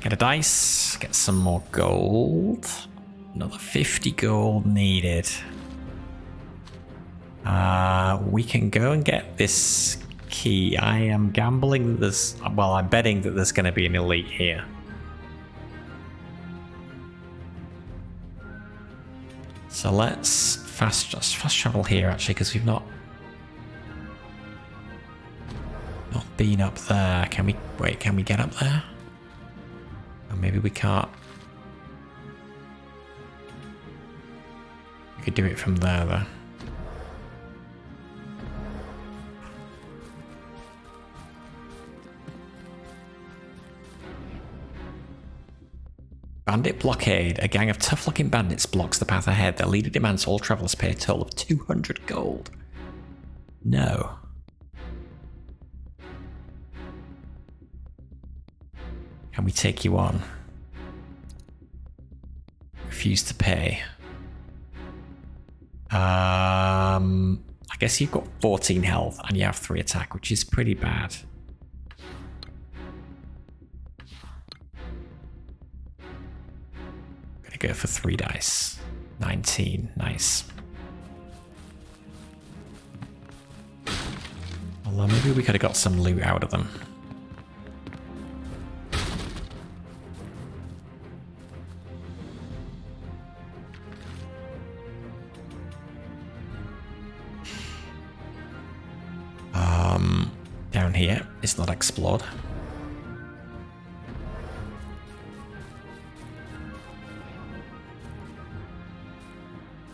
Get a dice, get some more gold. Another 50 gold needed. We can go and get this key. I am gambling that there's... Well, I'm betting that there's going to be an elite here. So let's fast travel here, actually, because we've not been up there. Can we... Wait, can we get up there? Or maybe we can't. We could do it from there, though. Bandit blockade. A gang of tough-looking bandits blocks the path ahead. Their leader demands all travelers pay a toll of 200 gold. No. Can we take you on? Refuse to pay. I guess you've got 14 health and you have 3 attack, which is pretty bad. Gonna go for 3 dice. 19, nice. Although maybe we could have got some loot out of them. down here is not explored.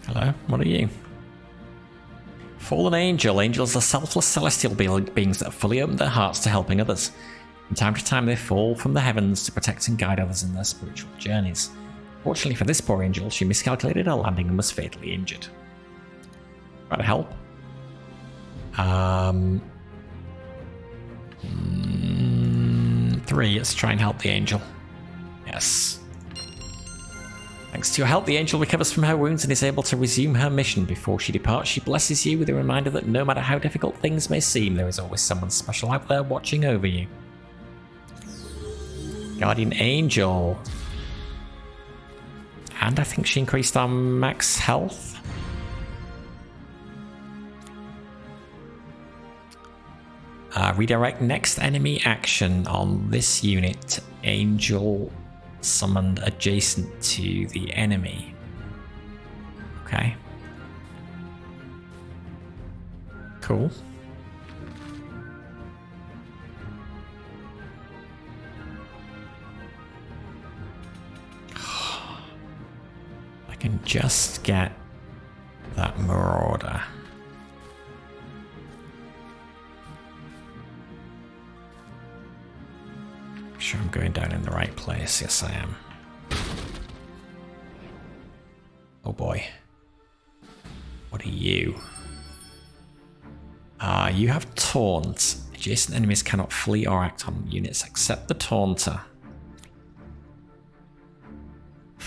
Hello, what are you? Fallen angel. Angels are selfless celestial beings that have fully opened their hearts to helping others. From time to time they fall from the heavens to protect and guide others in their spiritual journeys. Fortunately for this poor angel, she miscalculated her landing and was fatally injured. Try to help? 3, let's try and help the angel. Yes. Thanks to your help, the angel recovers from her wounds and is able to resume her mission. Before she departs, she blesses you with a reminder that no matter how difficult things may seem, there is always someone special out there watching over you. Guardian Angel. And I think she increased our max health. Redirect next enemy action on this unit. Angel summoned adjacent to the enemy. Okay. Cool. I can just get that Marauder. Make sure I'm going down in the right place. Yes, I am. Oh boy. What are you? You have Taunt. Adjacent enemies cannot flee or act on units except the Taunter. I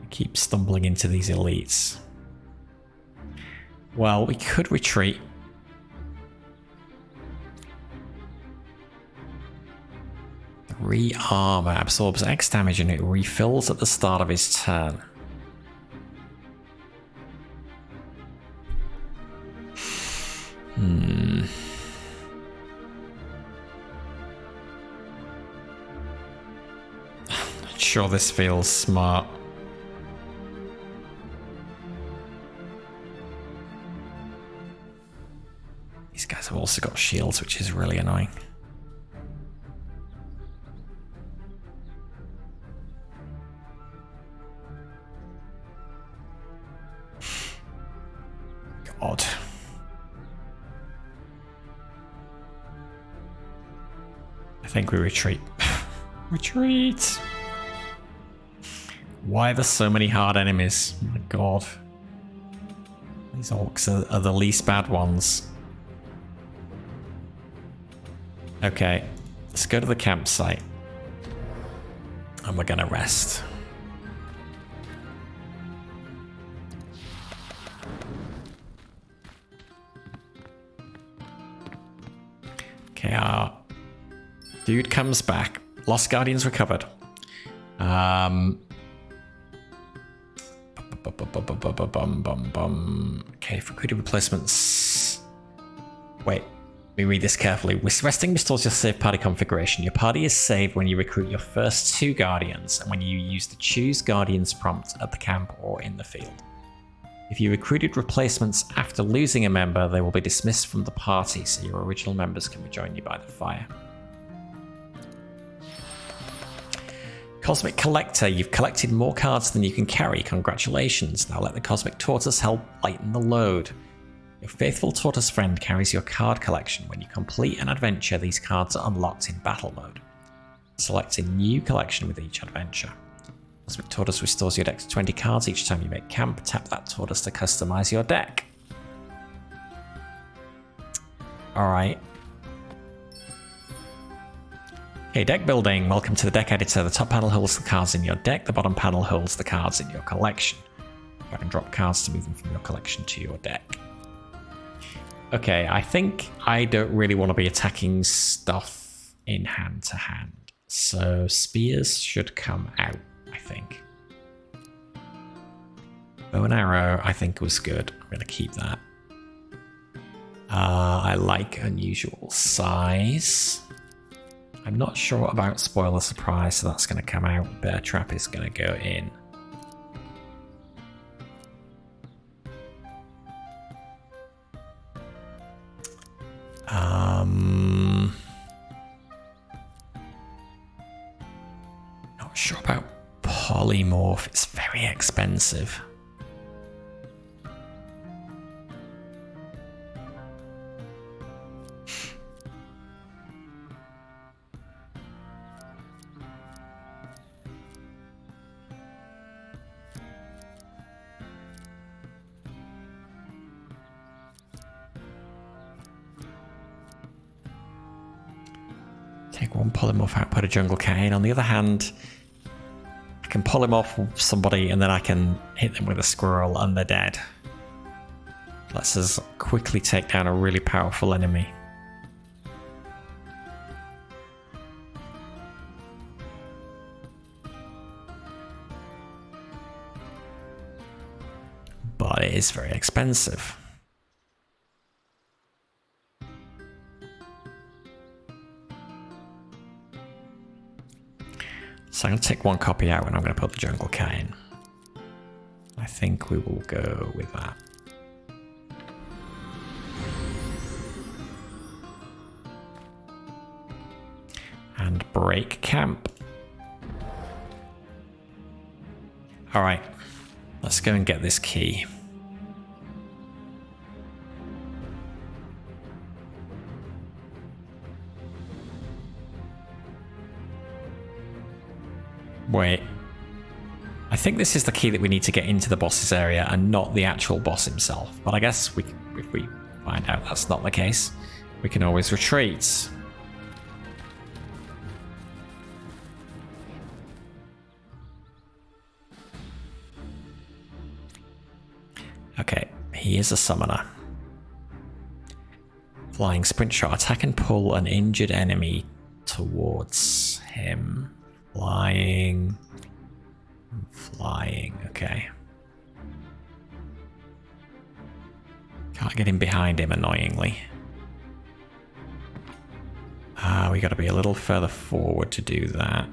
keep stumbling into these elites. Well, we could retreat. Re-armor absorbs X damage and it refills at the start of his turn. Not sure this feels smart. These guys have also got shields, which is really annoying. God. I think we retreat. Retreat! Why are there so many hard enemies? Oh my god. These orcs are the least bad ones. Okay, let's go to the campsite. And we're gonna rest. Okay, our dude comes back. Lost Guardians recovered. Okay, for creative replacements. Wait, let me read this carefully. Resting restores your save party configuration. Your party is saved when you recruit your first 2 Guardians and when you use the Choose Guardians prompt at the camp or in the field. If you recruited replacements after losing a member, they will be dismissed from the party, so your original members can rejoin you by the fire. Cosmic Collector, you've collected more cards than you can carry. Congratulations. Now let the Cosmic Tortoise help lighten the load. Your faithful tortoise friend carries your card collection. When you complete an adventure, these cards are unlocked in battle mode. Select a new collection with each adventure. Cosmic Tortoise restores your deck to 20 cards each time you make camp. Tap that tortoise to customize your deck. Alright. Okay, deck building. Welcome to the deck editor. The top panel holds the cards in your deck. The bottom panel holds the cards in your collection. Drag and drop cards to move them from your collection to your deck. Okay, I think I don't really want to be attacking stuff in hand to hand. So spears should come out, I think. Bow and arrow, I think was good. I'm going to keep that. I like unusual size. I'm not sure about spoiler surprise, so that's going to come out. Bear trap is going to go in. Not sure about polymorph. It's very expensive. Take one polymorph out, put a jungle cat in. On the other hand, I can polymorph somebody and then I can hit them with a squirrel and they're dead. Lets us quickly take down a really powerful enemy. But it is very expensive. So I'm going to take one copy out and I'm going to put the jungle cat in. I think we will go with that. And break camp. Alright, let's go and get this key. Wait. I think this is the key that we need to get into the boss's area and not the actual boss himself. But I guess if we find out that's not the case, we can always retreat. Okay, he is a summoner. Flying sprint shot. Attack and pull an injured enemy towards him. Flying. Okay. Can't get in behind him, annoyingly. We gotta be a little further forward to do that.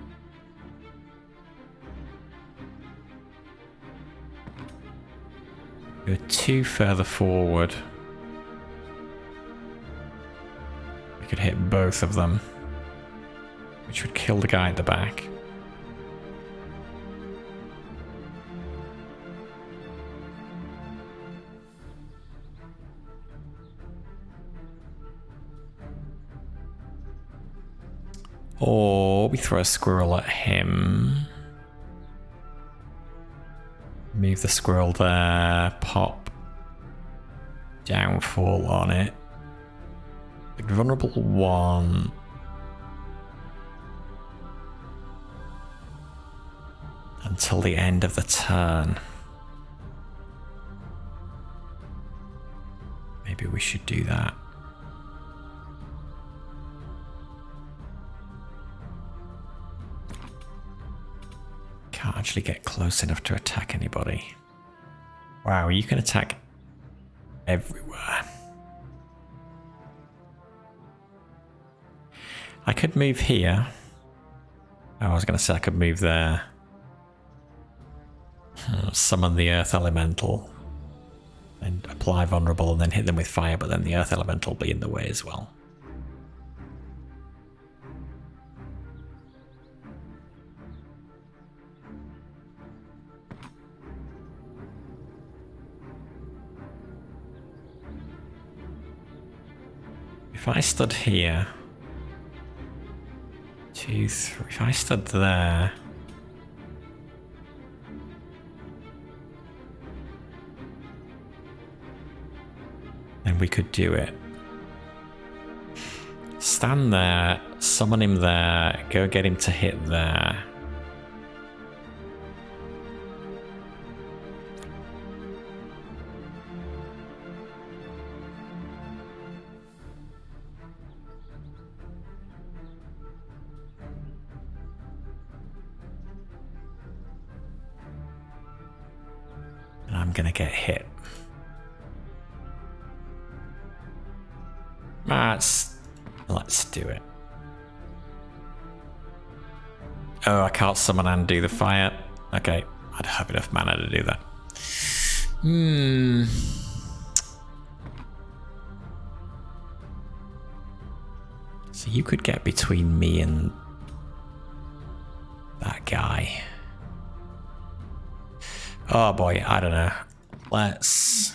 Go too further forward. We could hit both of them, which would kill the guy at the back. Or we throw a squirrel at him. Move the squirrel there. Pop downfall on it. The vulnerable one. Until the end of the turn. Maybe we should do that. Can't actually get close enough to attack anybody. Wow, you can attack everywhere. I could move here. Oh, I was going to say I could move there. Summon the earth elemental. And apply vulnerable and then hit them with fire, but then the earth elemental will be in the way as well. If I stood here, 2, 3, if I stood there, then we could do it. Stand there, summon him there, go get him to hit there. I'm gonna get hit. Let's do it. Oh, I can't summon and do the fire. Okay, I'd have enough mana to do that. So you could get between me and that guy. Oh boy, I don't know. Let's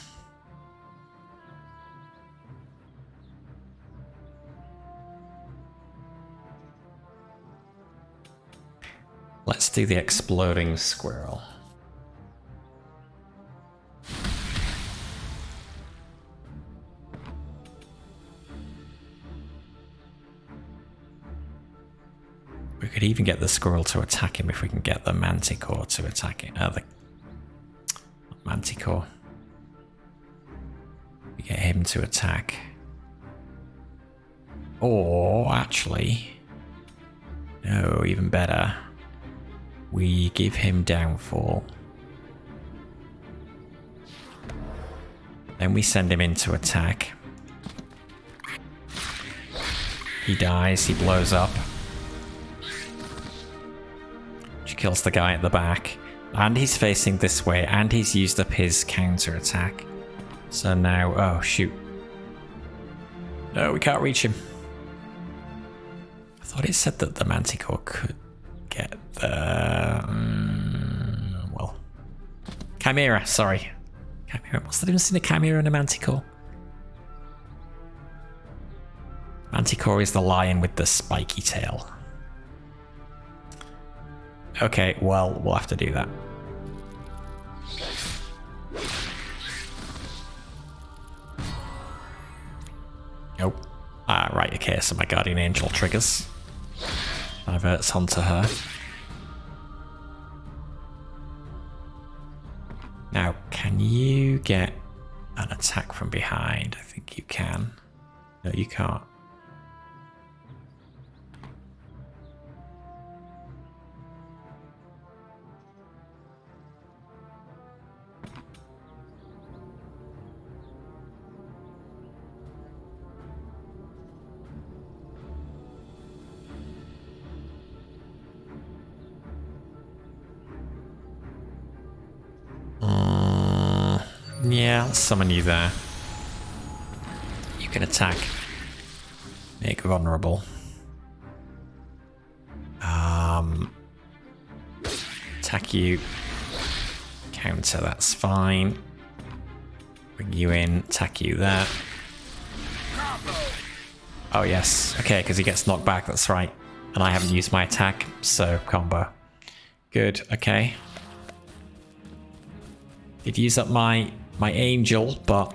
do the exploding squirrel. We could even get the squirrel to attack him if we can get the manticore to attack him. The manticore. We get him to attack. Or actually, no, even better. We give him downfall. Then we send him in to attack. He dies, he blows up. Which kills the guy at the back. And he's facing this way, and he's used up his counter attack. So now, oh shoot. No, we can't reach him. I thought it said that the manticore could get the... well... Chimera, sorry. Chimera, what's the difference between a chimera and a manticore? Manticore is the lion with the spiky tail. Okay, well, we'll have to do that. Nope. Right, okay, so my guardian angel triggers. Diverts onto her. Now, can you get an attack from behind? I think you can. No, you can't. Yeah, I'll summon you there. You can attack. Make vulnerable. Attack you. Counter, that's fine. Bring you in, attack you there. Oh yes, okay, because he gets knocked back, that's right. And I haven't used my attack, so combo. Good, okay. Did use up my angel, but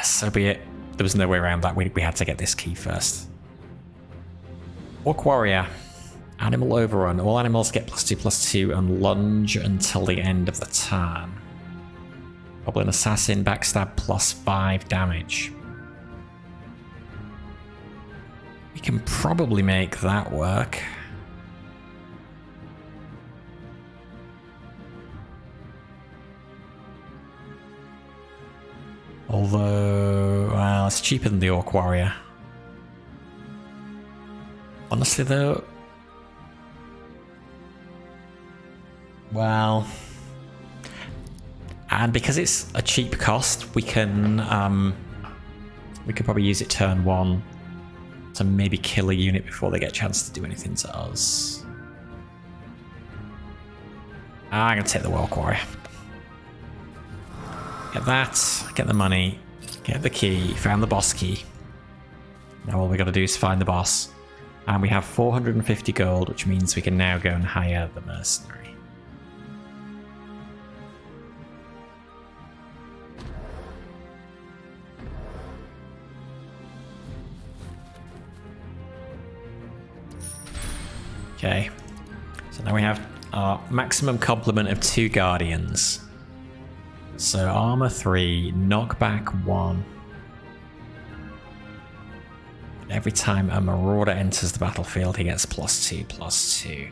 so be it. There was no way around that. We had to get this key first. Orc Warrior. Animal Overrun. All animals get +2/+2 and lunge until the end of the turn. Goblin Assassin, backstab +5 damage. We can probably make that work. Although, well, it's cheaper than the Orc Warrior. Honestly though, well, and because it's a cheap cost, we can probably use it turn 1 to maybe kill a unit before they get a chance to do anything to us. I'm gonna take the Orc Warrior. Get that, get the money, get the key, found the boss key. Now all we gotta do is find the boss. And we have 450 gold, which means we can now go and hire the mercenary. Okay, so now we have our maximum complement of 2 guardians. So armor 3, knockback 1. Every time a marauder enters the battlefield, he gets +2/+2.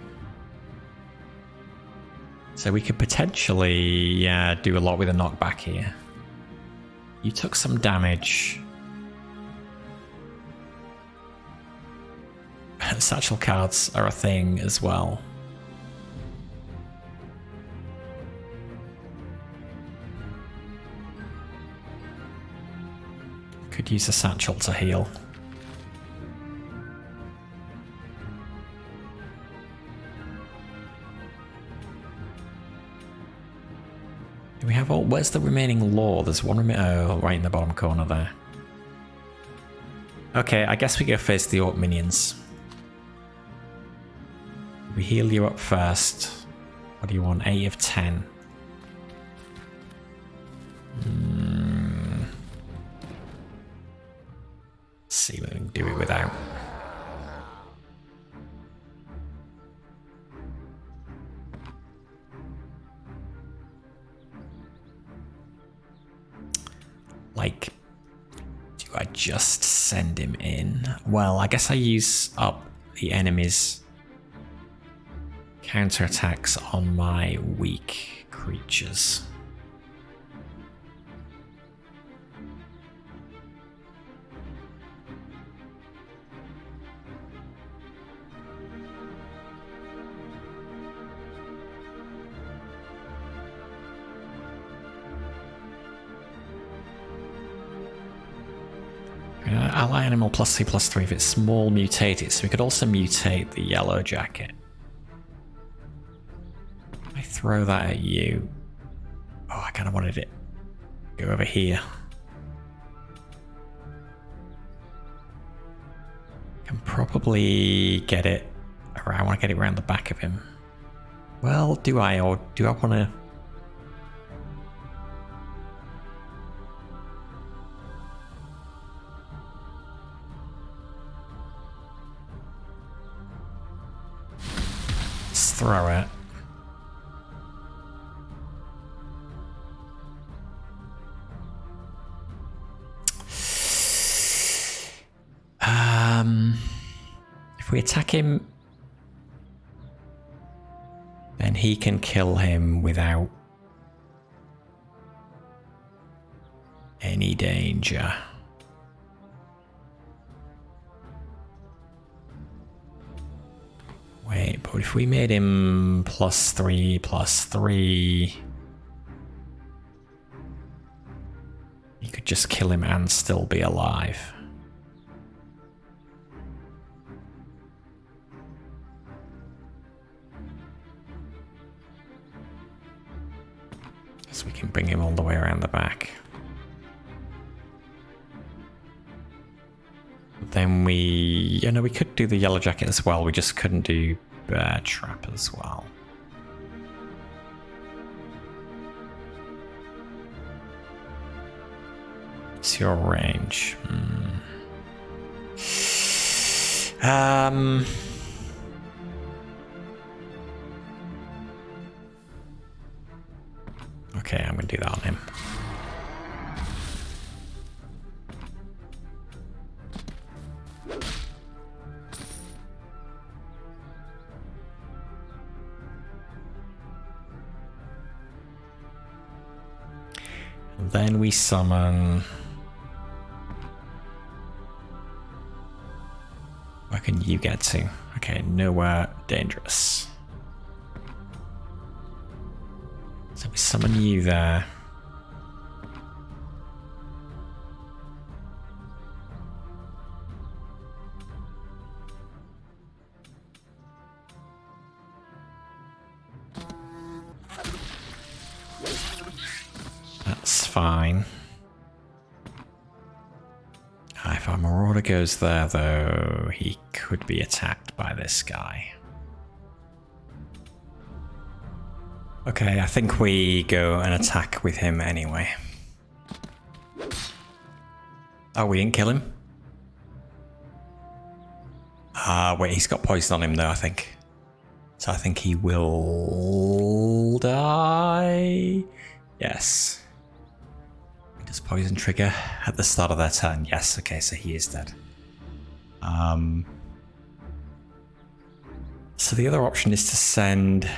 So we could potentially do a lot with a knockback here. You took some damage. Satchel cards are a thing as well. Could use a satchel to heal. We have all. Where's the remaining lore? There's one oh, right in the bottom corner there. Okay, I guess we go face the orc minions. We heal you up first. What do you want? 8 of 10. Let's see what we can do it without. Like, do I just send him in? Well, I guess I use up the enemy's counterattacks on my weak creatures. Ally animal +2/+3 if it's small mutated, so we could also mutate the yellow jacket. I throw that at you. Oh, I kind of wanted it to go over here. Can probably get it around. I want to get it around the back of him. Well, do I, or do I want to? Let's throw it. If we attack him, then he can kill him without any danger. Wait, but if we made him +3/+3, you could just kill him and still be alive. So we can bring him all the way around the back. Then we could do the yellow jacket as well. We just couldn't do bear trap as well. What's your range? Okay, I'm gonna do that on him. And then we summon. Where can you get to? Okay, nowhere dangerous. So we summon you there. That's fine. If our Marauder goes there, though, he could be attacked by this guy. Okay, I think we go and attack with him anyway. Oh, we didn't kill him? Wait, he's got poison on him though, I think. So I think he will die. Yes. Does poison trigger at the start of their turn? Yes, okay, so he is dead. So the other option is to send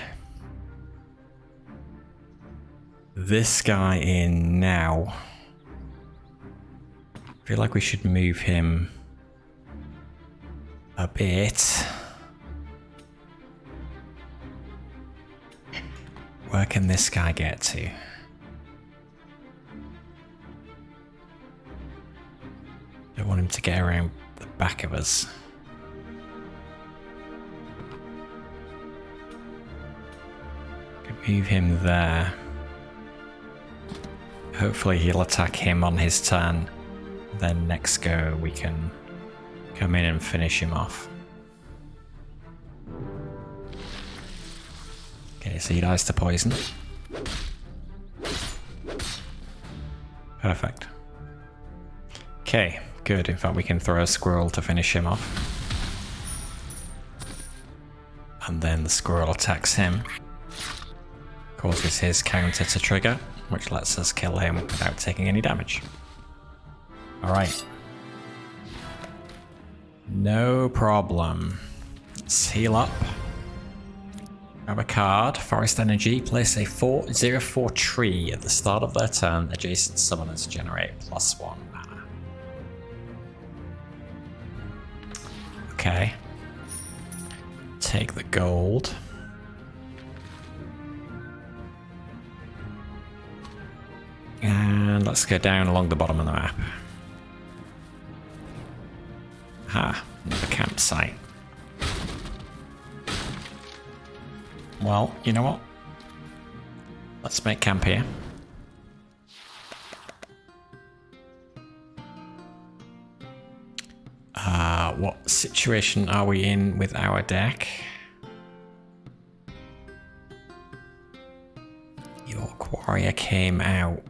this guy in now. I feel like we should move him a bit. Where can this guy get to? Don't want him to get around the back of us. Could move him there. Hopefully he'll attack him on his turn. Then next go we can come in and finish him off. Okay, so he dies to poison. Perfect. Okay, good. In fact, we can throw a squirrel to finish him off. And then the squirrel attacks him. Causes his counter to trigger, which lets us kill him without taking any damage. Alright. No problem. Let's heal up. Grab a card, Forest Energy, place a 4/0/4 tree at the start of their turn. Adjacent summoners generate +1 mana. Okay. Take the gold. And let's go down along the bottom of the map. Ah, another campsite. Well, you know what? Let's make camp here. What situation are we in with our deck? Your warrior came out.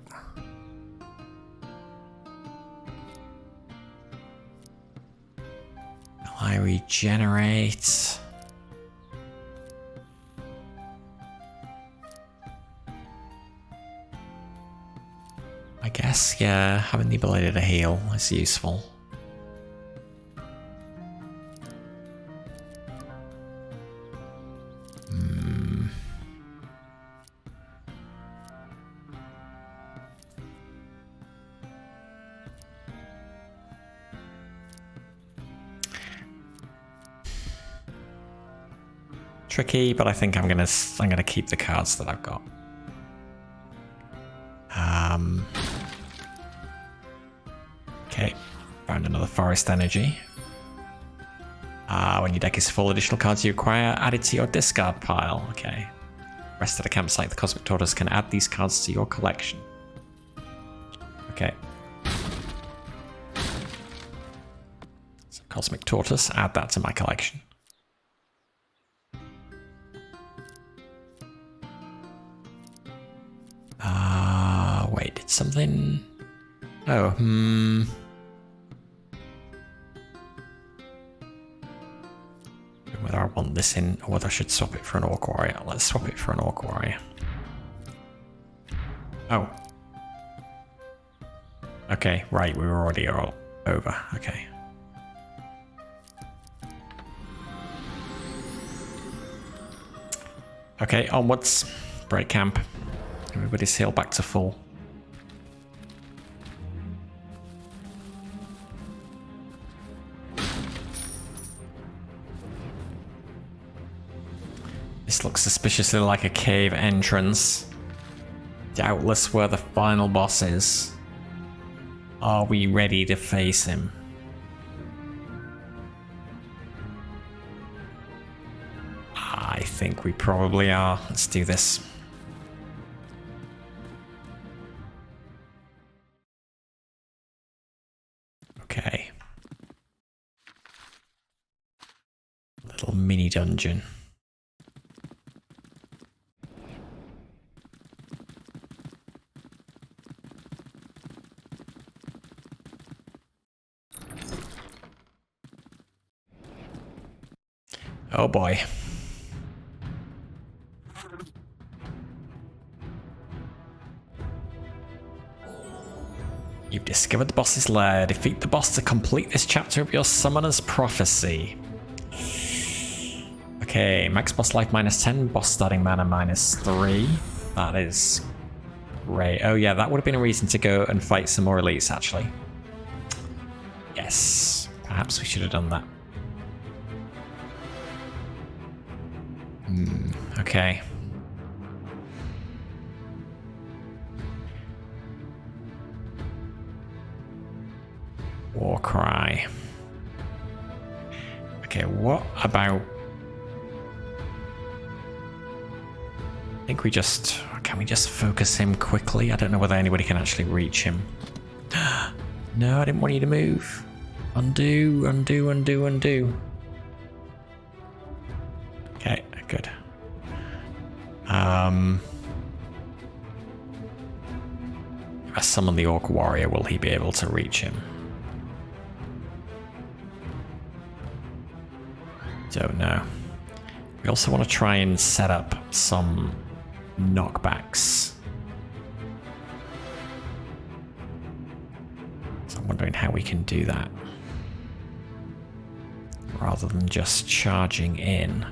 Will I regenerate? I guess, yeah, having the ability to heal is useful. Tricky, but I think I'm gonna keep the cards that I've got. Okay, found another Forest Energy. When your deck is full, additional cards you acquire added to your discard pile. Okay. Rest of the campsite, the Cosmic Tortoise can add these cards to your collection. Okay. So Cosmic Tortoise, add that to my collection. Wait, did something... Oh, whether I want this in or whether I should swap it for an Orc Warrior. Let's swap it for an Orc Warrior. Oh. Okay, right, we were already all over. Okay. Okay, onwards. Break camp. Everybody's healed back to full. This looks suspiciously like a cave entrance. Doubtless where the final boss is. Are we ready to face him? I think we probably are. Let's do this. Okay. Little mini dungeon. Oh boy. You've discovered the boss's lair. Defeat the boss to complete this chapter of your Summoner's Prophecy. Okay, max boss life -10, boss starting mana -3. That is great. Oh yeah, that would have been a reason to go and fight some more elites, actually. Yes, perhaps we should have done that. Okay. Warcry. Okay, what about... I think we just Can we just focus him quickly? I don't know whether anybody can actually reach him. No, I didn't want you to move. Undo, undo, undo, undo. Okay, good. If I summon the Orc Warrior, will he be able to reach him? Don't know. We also want to try and set up some knockbacks. So I'm wondering how we can do that. Rather than just charging in.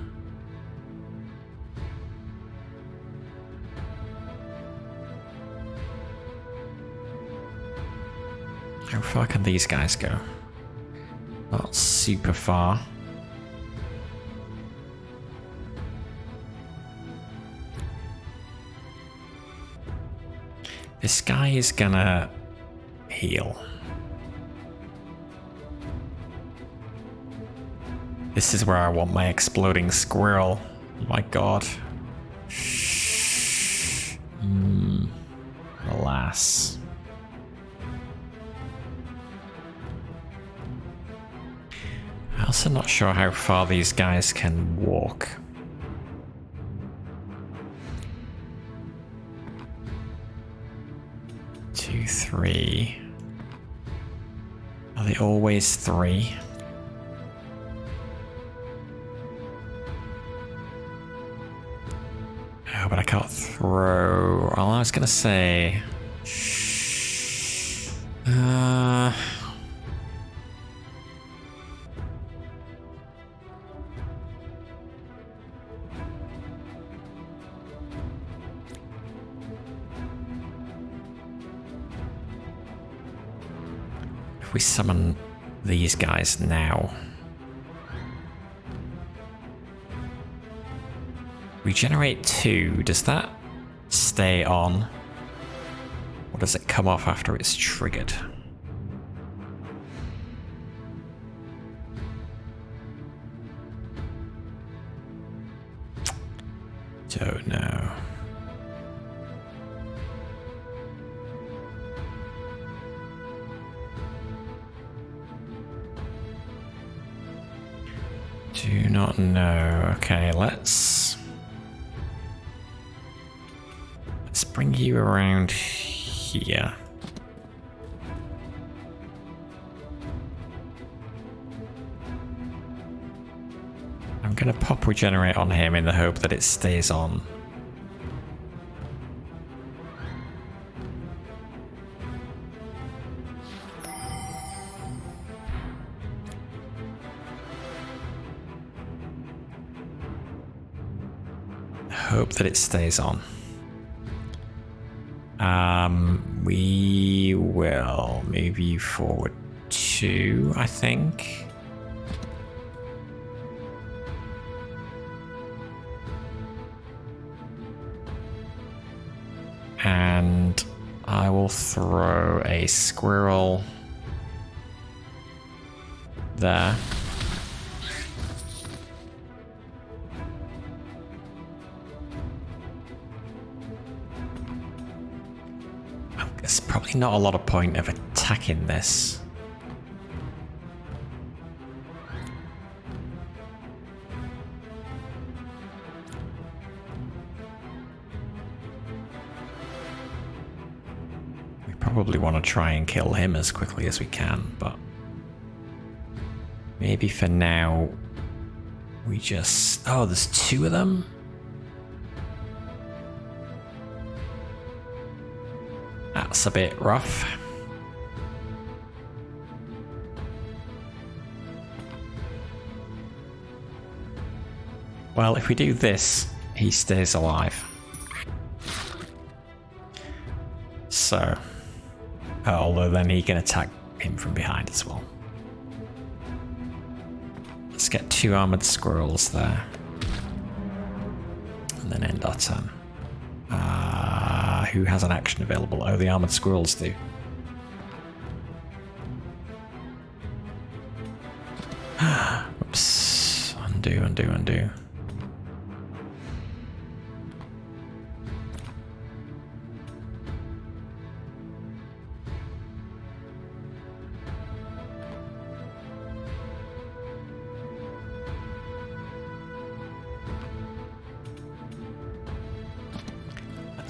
How far can these guys go? Not super far. This guy is gonna heal. This is where I want my exploding squirrel. My god. Alas. I'm also not sure how far these guys can walk. Two, three. Are they always three? Oh, but I can't throw. Well, I was gonna say. If we summon these guys now. Regenerate 2, does that stay on? Or does it come off after it's triggered? Don't know. Do not know. Okay, let's bring you around here. I'm gonna pop regenerate on him in the hope that it stays on. Hope that it stays on. We will move you forward 2, I think. And I will throw a squirrel there. There's probably not a lot of point of attacking this. We probably want to try and kill him as quickly as we can, but maybe for now we just... Oh, there's 2 of them? That's a bit rough. Well, if we do this, he stays alive. So, although then he can attack him from behind as well. Let's get 2 armored squirrels there. And then end our turn. Who has an action available? Oh, the armored squirrels do. Oops. Undo, undo, undo.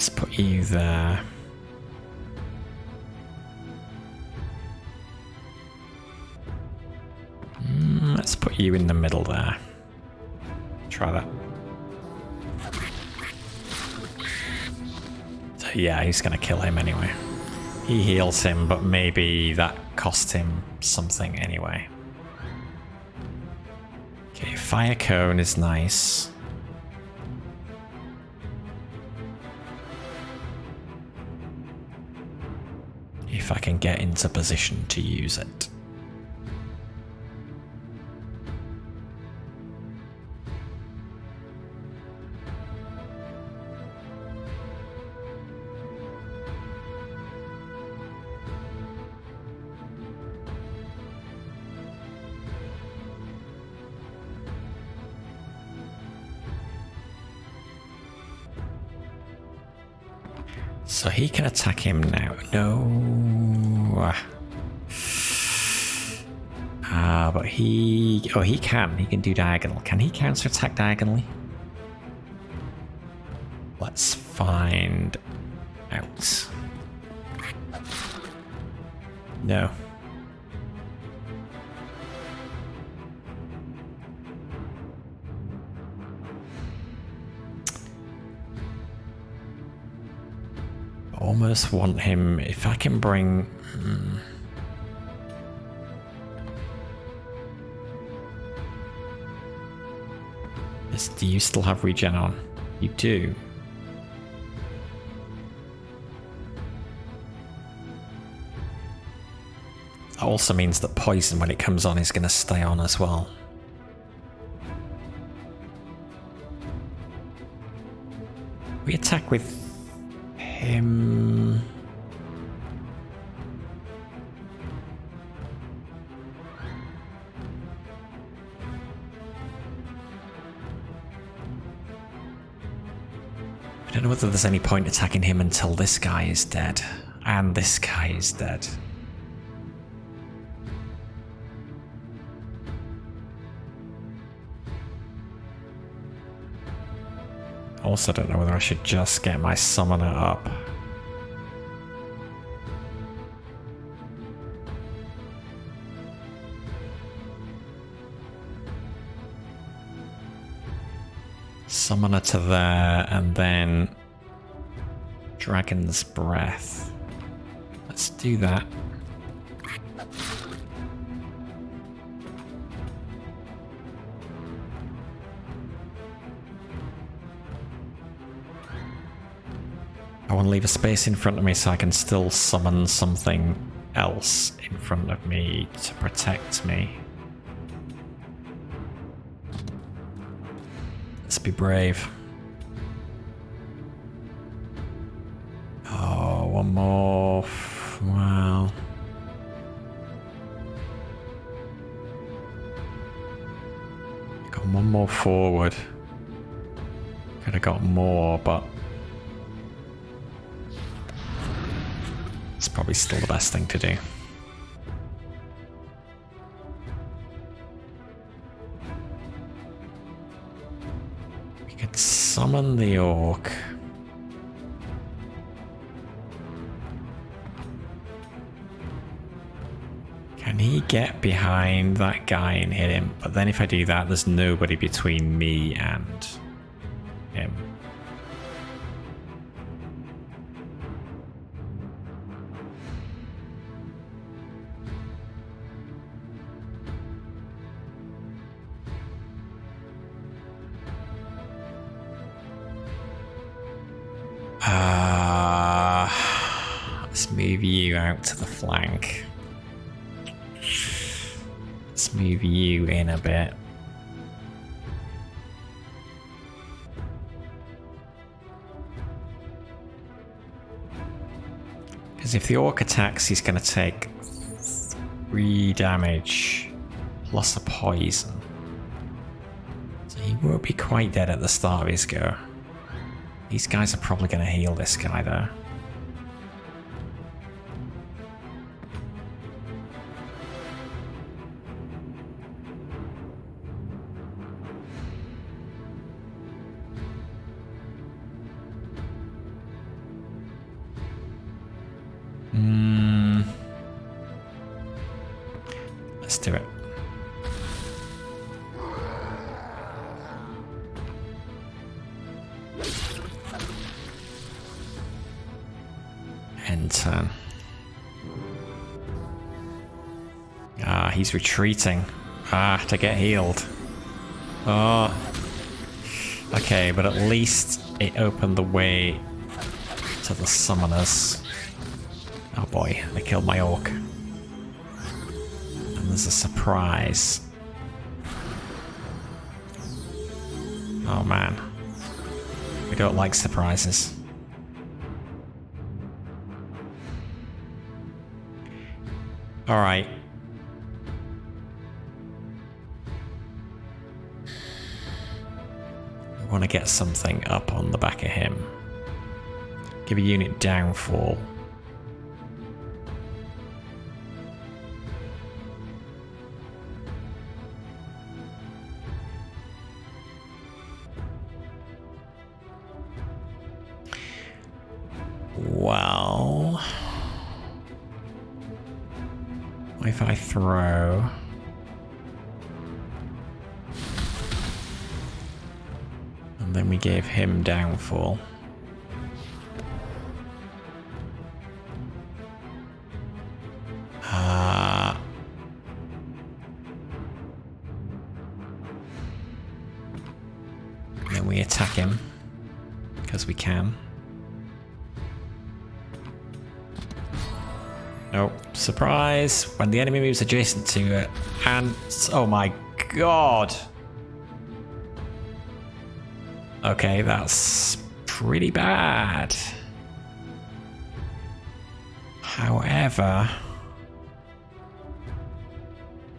Let's put you there. Let's put you in the middle there. Try that. So yeah, he's gonna kill him anyway. He heals him, but maybe that cost him something anyway. Okay, fire cone is nice. If I can get into position to use it. So he can attack him now. No. But he... Oh, he can. He can do diagonal. Can he counter-attack diagonally? Let's find out. No. Almost want him, if I can bring... Do you still have regen on? You do. That also means that poison, when it comes on, is going to stay on as well. We attack with him. I don't know whether there's any point attacking him until this guy is dead. And this guy is dead. Also, don't know whether I should just get my summoner up. Summoner to there, and then Dragon's Breath. Let's do that. I want to leave a space in front of me so I can still summon something else in front of me to protect me. Let's be brave. Oh, one more. Wow. Got one more forward. Could have got more, but it's probably still the best thing to do. We could summon the orc. Can he get behind that guy and hit him? But then if I do that, there's nobody between me and him. Let's move you out to the flank. Let's move you in a bit. Because if the orc attacks, he's going to take 3 damage plus a poison. So he won't be quite dead at the start of his go. These guys are probably going to heal this guy though. he's retreating. To get healed. Oh. Okay, but at least it opened the way to the summoners. Oh boy, they killed my orc. And there's a surprise. Oh man. We don't like surprises. Alright. I want to get something up on the back of him. Give a unit downfall. Well, if I throw and then we gave him downfall. Then we attack him because we can. Oh, surprise! When the enemy moves adjacent to it, and oh my god! Okay, that's pretty bad. However,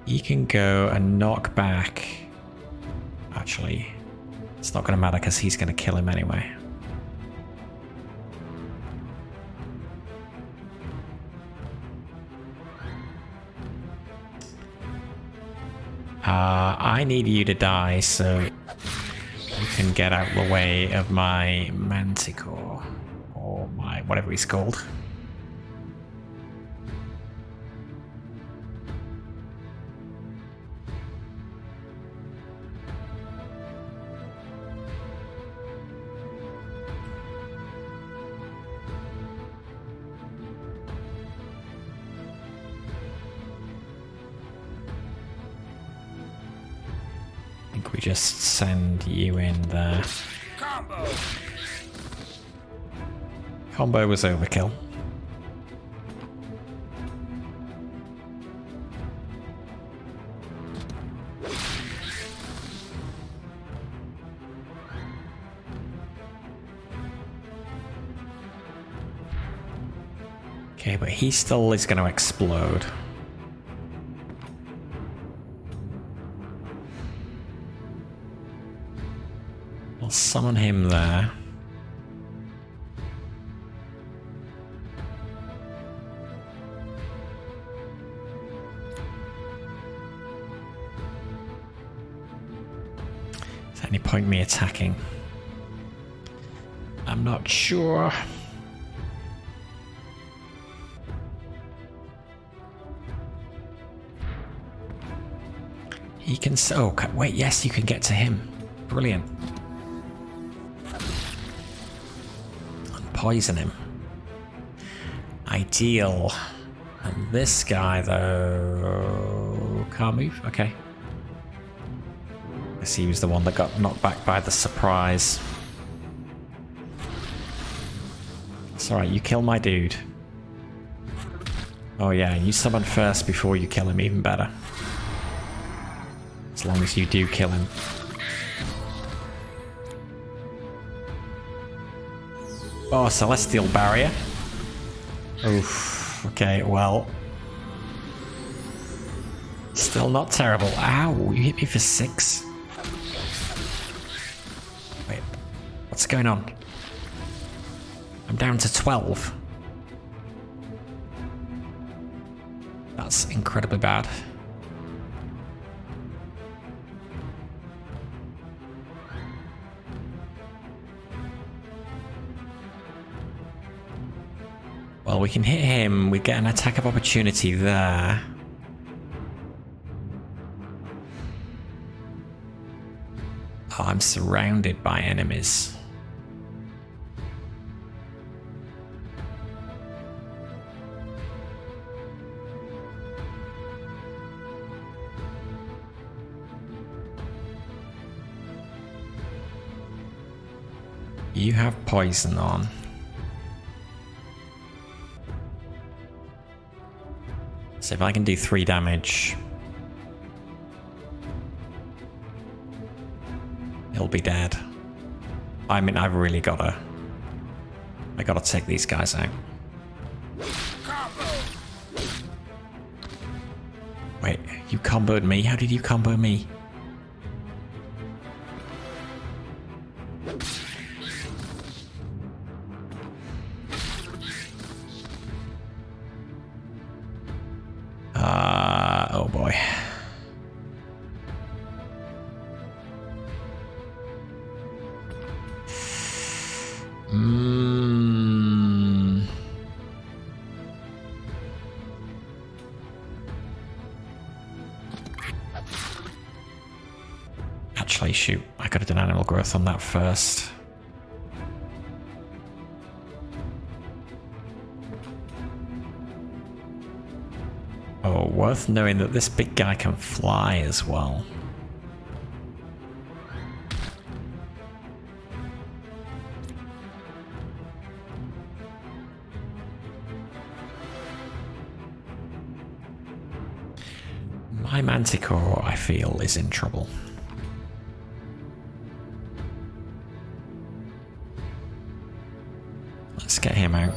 he can go and knock back. Actually, it's not going to matter because he's going to kill him anyway. I need you to die so you can get out of the way of my Manticore. Or my whatever he's called. We just send you in there. Combo was overkill. Okay, but he still is going to explode. Summon him there. Is there any point me attacking? I'm not sure. He can. Oh, wait, yes, you can get to him. Brilliant. Poison him. Ideal. And this guy, though, can't move? Okay. I guess he was the one that got knocked back by the surprise. It's alright, you kill my dude. Oh yeah, you summon first before you kill him, even better. As long as you do kill him. Oh, Celestial Barrier. Oof. Okay, well. Still not terrible. Ow, you hit me for 6. Wait, what's going on? I'm down to 12. That's incredibly bad. Well, we can hit him, we get an attack of opportunity there. Oh, I'm surrounded by enemies. You have poison on. So if I can do 3 damage, he'll be dead. I mean, I've really gotta... I gotta take these guys out. Wait, you comboed me? How did you combo me? Oh boy. Actually, shoot, I could have done animal growth on that first. Oh, worth knowing that this big guy can fly as well. My Manticore, I feel, is in trouble. Let's get him out.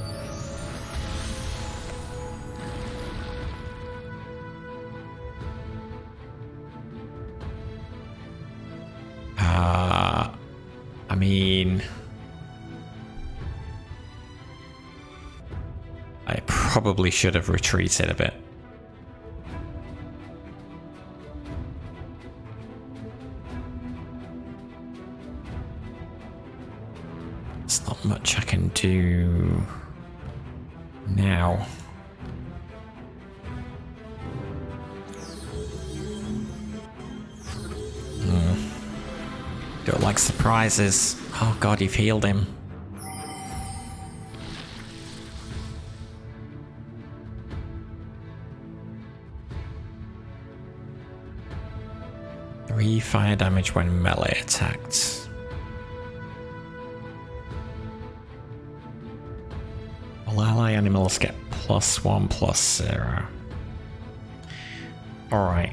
I mean... I probably should have retreated a bit. There's not much I can do now. Don't like surprises. Oh god, you've healed him. Three fire damage when melee attacked. All ally animals get +1/+0. Alright.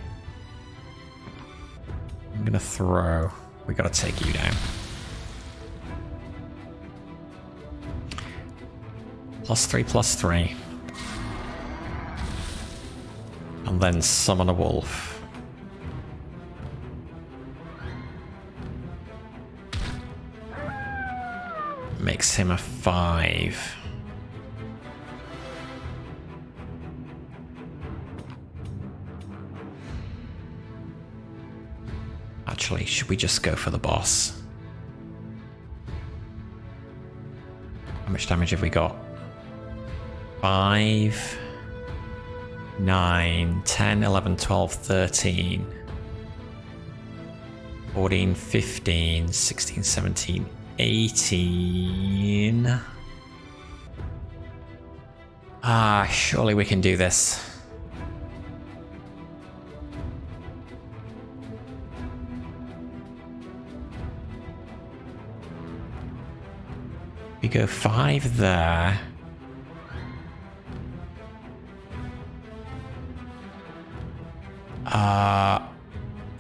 I'm gonna throw. We gotta take you down. +3/+3. And then summon a wolf. Makes him a 5. Actually, should we just go for the boss? How much damage have we got? 5, 9, 10, 11, 12, 13, 14, 15, 16, 17, 18. Surely we can do this. We go 5 there.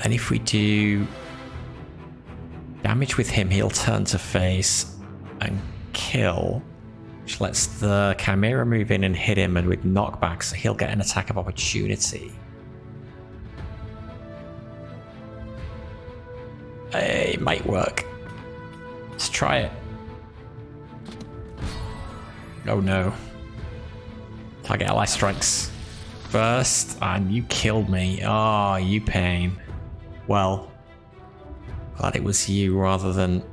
And if we do damage with him, he'll turn to face and kill, which lets the Chimera move in and hit him, and with knockback, so he'll get an attack of opportunity. It might work. Let's try it. Oh no. Target ally strikes first, and you killed me. Oh, you pain. Well, glad it was you rather than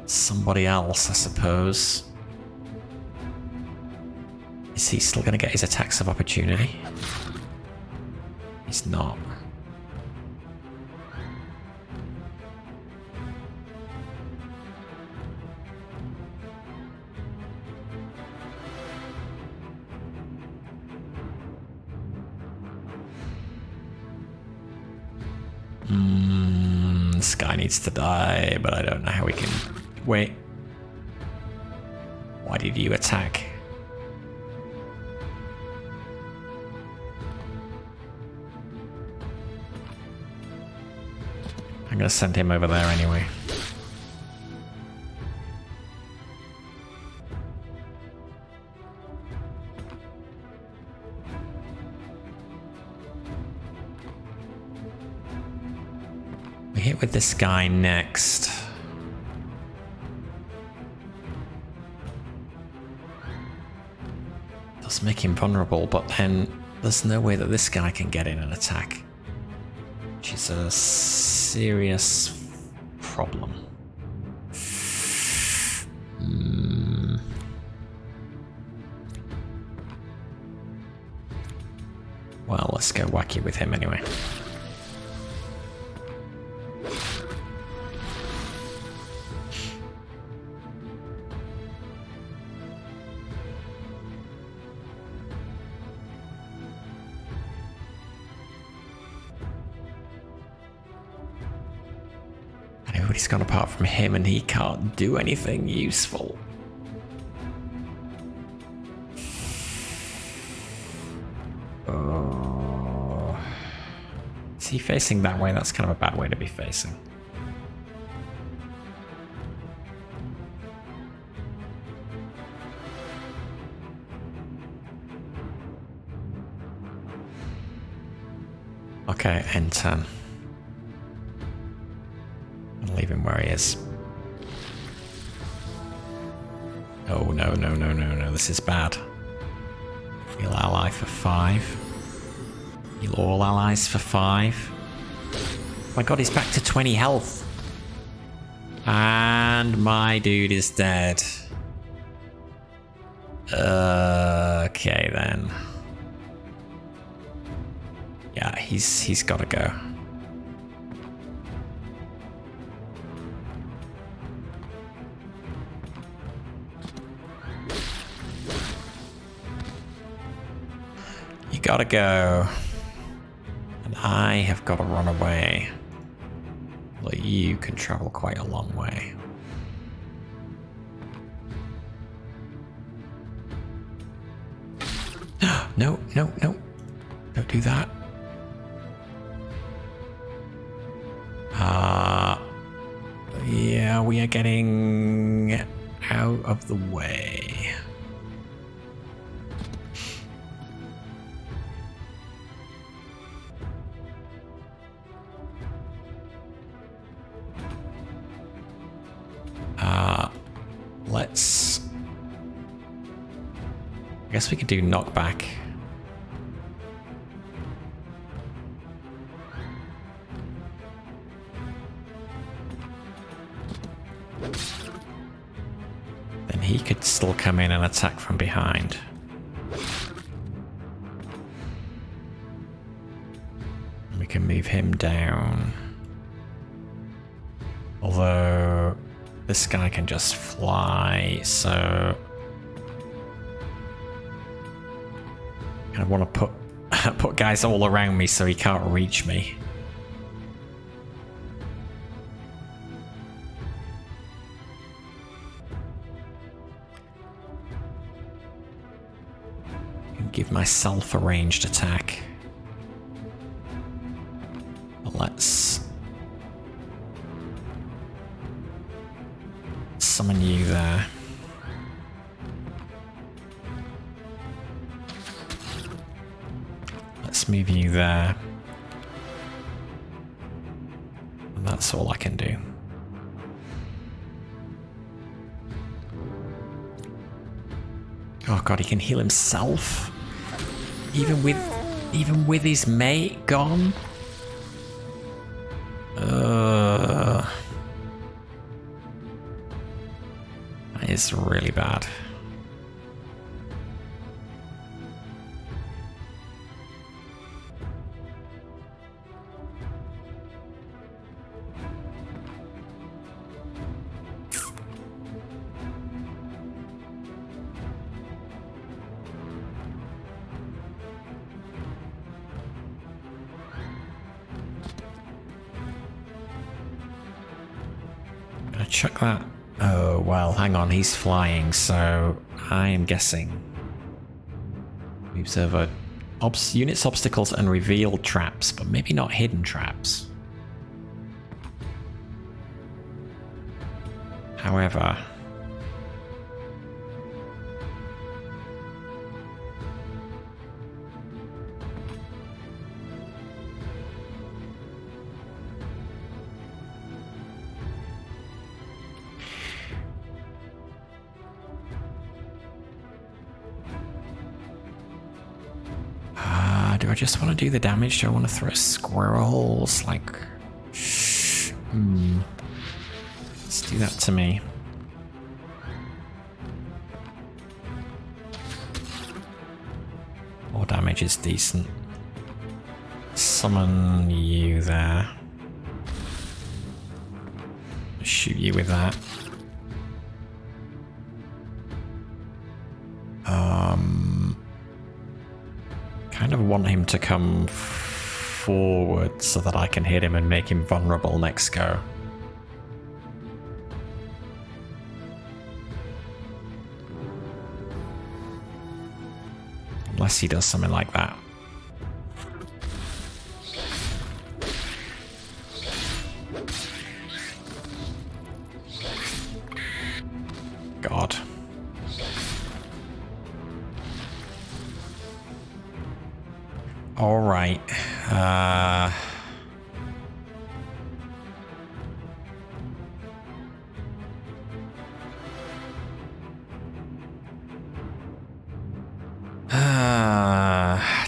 somebody else, I suppose. Is he still going to get his attacks of opportunity? He's not. This guy needs to die, but I don't know how we can... Wait, Why did you attack? I'm gonna send him over there anyway. We hit with this guy next. Does make him vulnerable, but then there's no way that this guy can get in and attack. Which is a serious problem. Well, let's go wacky with him anyway. Everybody's gone apart from him and he can't do anything useful. Oh. Is he facing that way? That's kind of a bad way to be facing. Okay, end turn. Leave him where he is. Oh no, no, no, no, no, this is bad. Heal ally for 5. Heal all allies for 5. Oh my god, he's back to 20 health. And my dude is dead. Okay then. Yeah, he's gotta go. Gotta go. And I have got to run away. Well, you can travel quite a long way. No, no, no. Don't do that. Yeah, we are getting out of the way. Let's... I guess we could do knockback. Then he could still come in and attack from behind. And we can move him down. Although... this guy can just fly, so I want to put guys all around me so he can't reach me. And give myself a ranged attack. But let's summon you there. Let's move you there. And that's all I can do. Oh god, he can heal himself? Even with his mate gone? That is really bad. Gonna chuck that. Oh, well, hang on, he's flying, so I am guessing. Moves over units, obstacles, and revealed traps, but maybe not hidden traps. However, do I just want to do the damage? Do I want to throw squirrels? Like, let's do that to me. More damage is decent. Summon you there. Shoot you with that. Kind of want him to come forward so that I can hit him and make him vulnerable next go. Unless he does something like that. God. All right.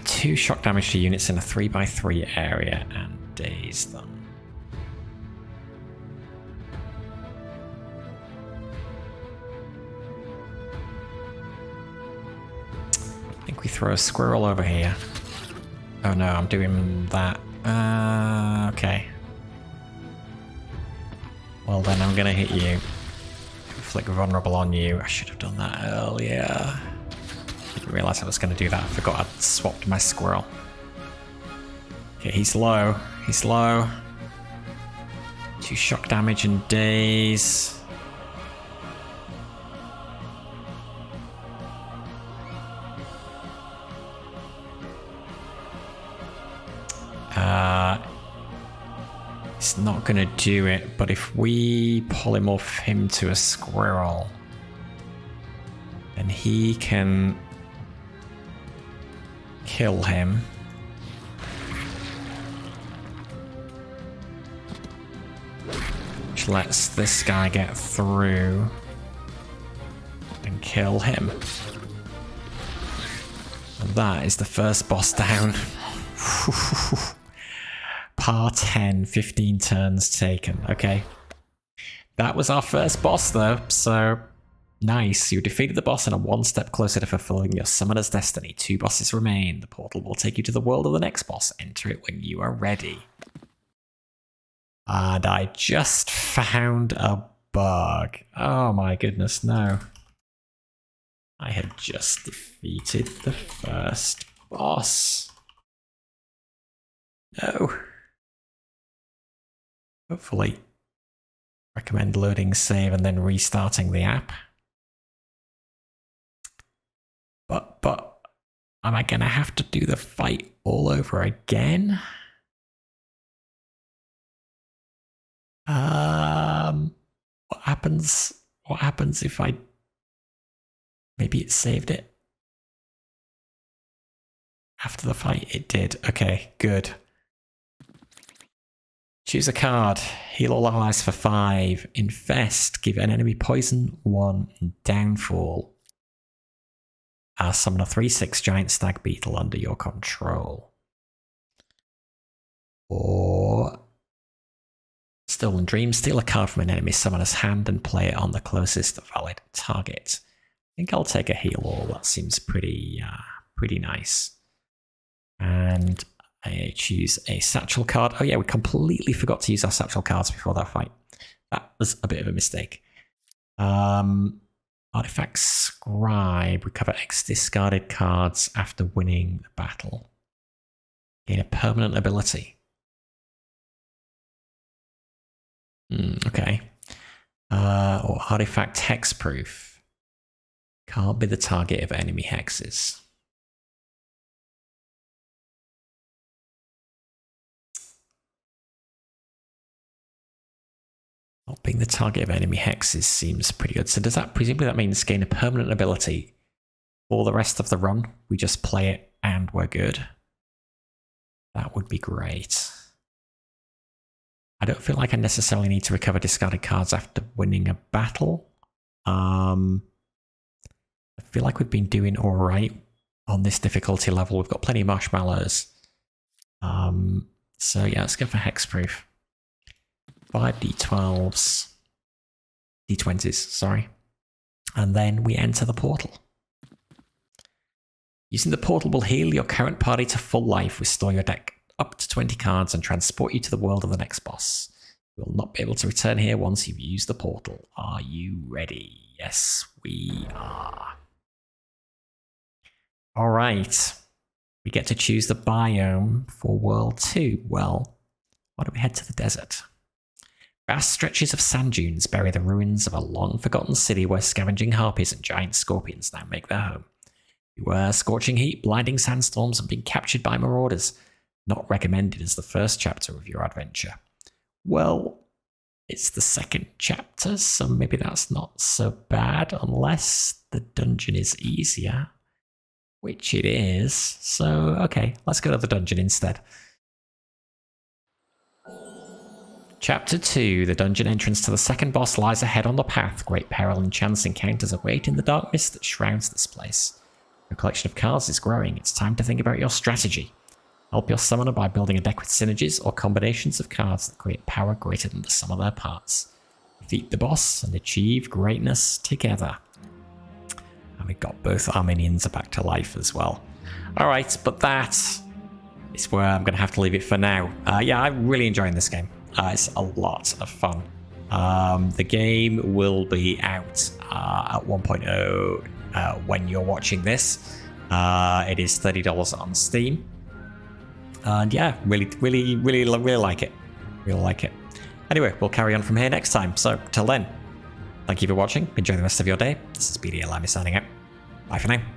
Two shock damage to units in a 3x3 area and daze them. I think we throw a squirrel over here. Oh no, I'm doing that. Okay. Well then I'm gonna hit you. Inflict vulnerable on you. I should have done that earlier. Didn't realise I was gonna do that. I forgot I'd swapped my squirrel. Okay, he's low. He's low. 2 shock damage and daze. It's not gonna do it, but if we pull him off him to a squirrel, then he can kill him. Which lets this guy get through and kill him. And that is the first boss down. Par 10, 15 turns taken. Okay. That was our first boss though, so nice. You defeated the boss and are 1 step closer to fulfilling your summoner's destiny. 2 bosses remain. The portal will take you to the world of the next boss. Enter it when you are ready. And I just found a bug. Oh my goodness, no. I had just defeated the first boss. No. Hopefully. Recommend loading save and then restarting the app. But am I gonna have to do the fight all over again? What happens? What happens if I... Maybe it saved it? After the fight, it did. Okay, good. Choose a card. Heal all allies for 5. Infest. Give an enemy poison 1 and downfall. Summon a 3/6 giant stag beetle under your control. Or Stolen Dream. Steal a card from an enemy summoner's hand and play it on the closest valid target. I think I'll take a heal all. That seems pretty nice. And I choose a satchel card. Oh yeah, we completely forgot to use our satchel cards before that fight. That was a bit of a mistake. Artifact Scribe. Recover X discarded cards after winning the battle. Gain a permanent ability. Okay. Or Artifact Hexproof. Can't be the target of enemy hexes. Not being the target of enemy hexes seems pretty good. So does that, presumably that means gain a permanent ability for the rest of the run? We just play it and we're good. That would be great. I don't feel like I necessarily need to recover discarded cards after winning a battle. I feel like we've been doing all right on this difficulty level. We've got plenty of marshmallows. So yeah, let's go for hexproof. 5 d12s. d20s, sorry. And then we enter the portal. Using the portal will heal your current party to full life, restore your deck up to 20 cards, and transport you to the world of the next boss. You will not be able to return here once you've used the portal. Are you ready? Yes, we are. All right. We get to choose the biome for World 2. Well, why don't we head to the desert? Vast stretches of sand dunes bury the ruins of a long-forgotten city where scavenging harpies and giant scorpions now make their home. Beware scorching heat, blinding sandstorms, and being captured by marauders. Not recommended as the first chapter of your adventure. Well, it's the second chapter, so maybe that's not so bad, unless the dungeon is easier. Which it is. So, okay, let's go to the dungeon instead. Chapter 2, the dungeon entrance to the second boss lies ahead on the path. Great peril and chance encounters await in the dark mist that shrouds this place. Your collection of cards is growing. It's time to think about your strategy. Help your summoner by building a deck with synergies or combinations of cards that create power greater than the sum of their parts. Defeat the boss and achieve greatness together. And we've got both our minions back to life as well. Alright, but that is where I'm going to have to leave it for now. Yeah, I'm really enjoying this game. It's a lot of fun. The game will be out at 1.0 when you're watching this. It is $30 on Steam. And yeah, really like it. Really like it. Anyway, we'll carry on from here next time. So, till then, thank you for watching. Enjoy the rest of your day. This is BDLM signing out. Bye for now.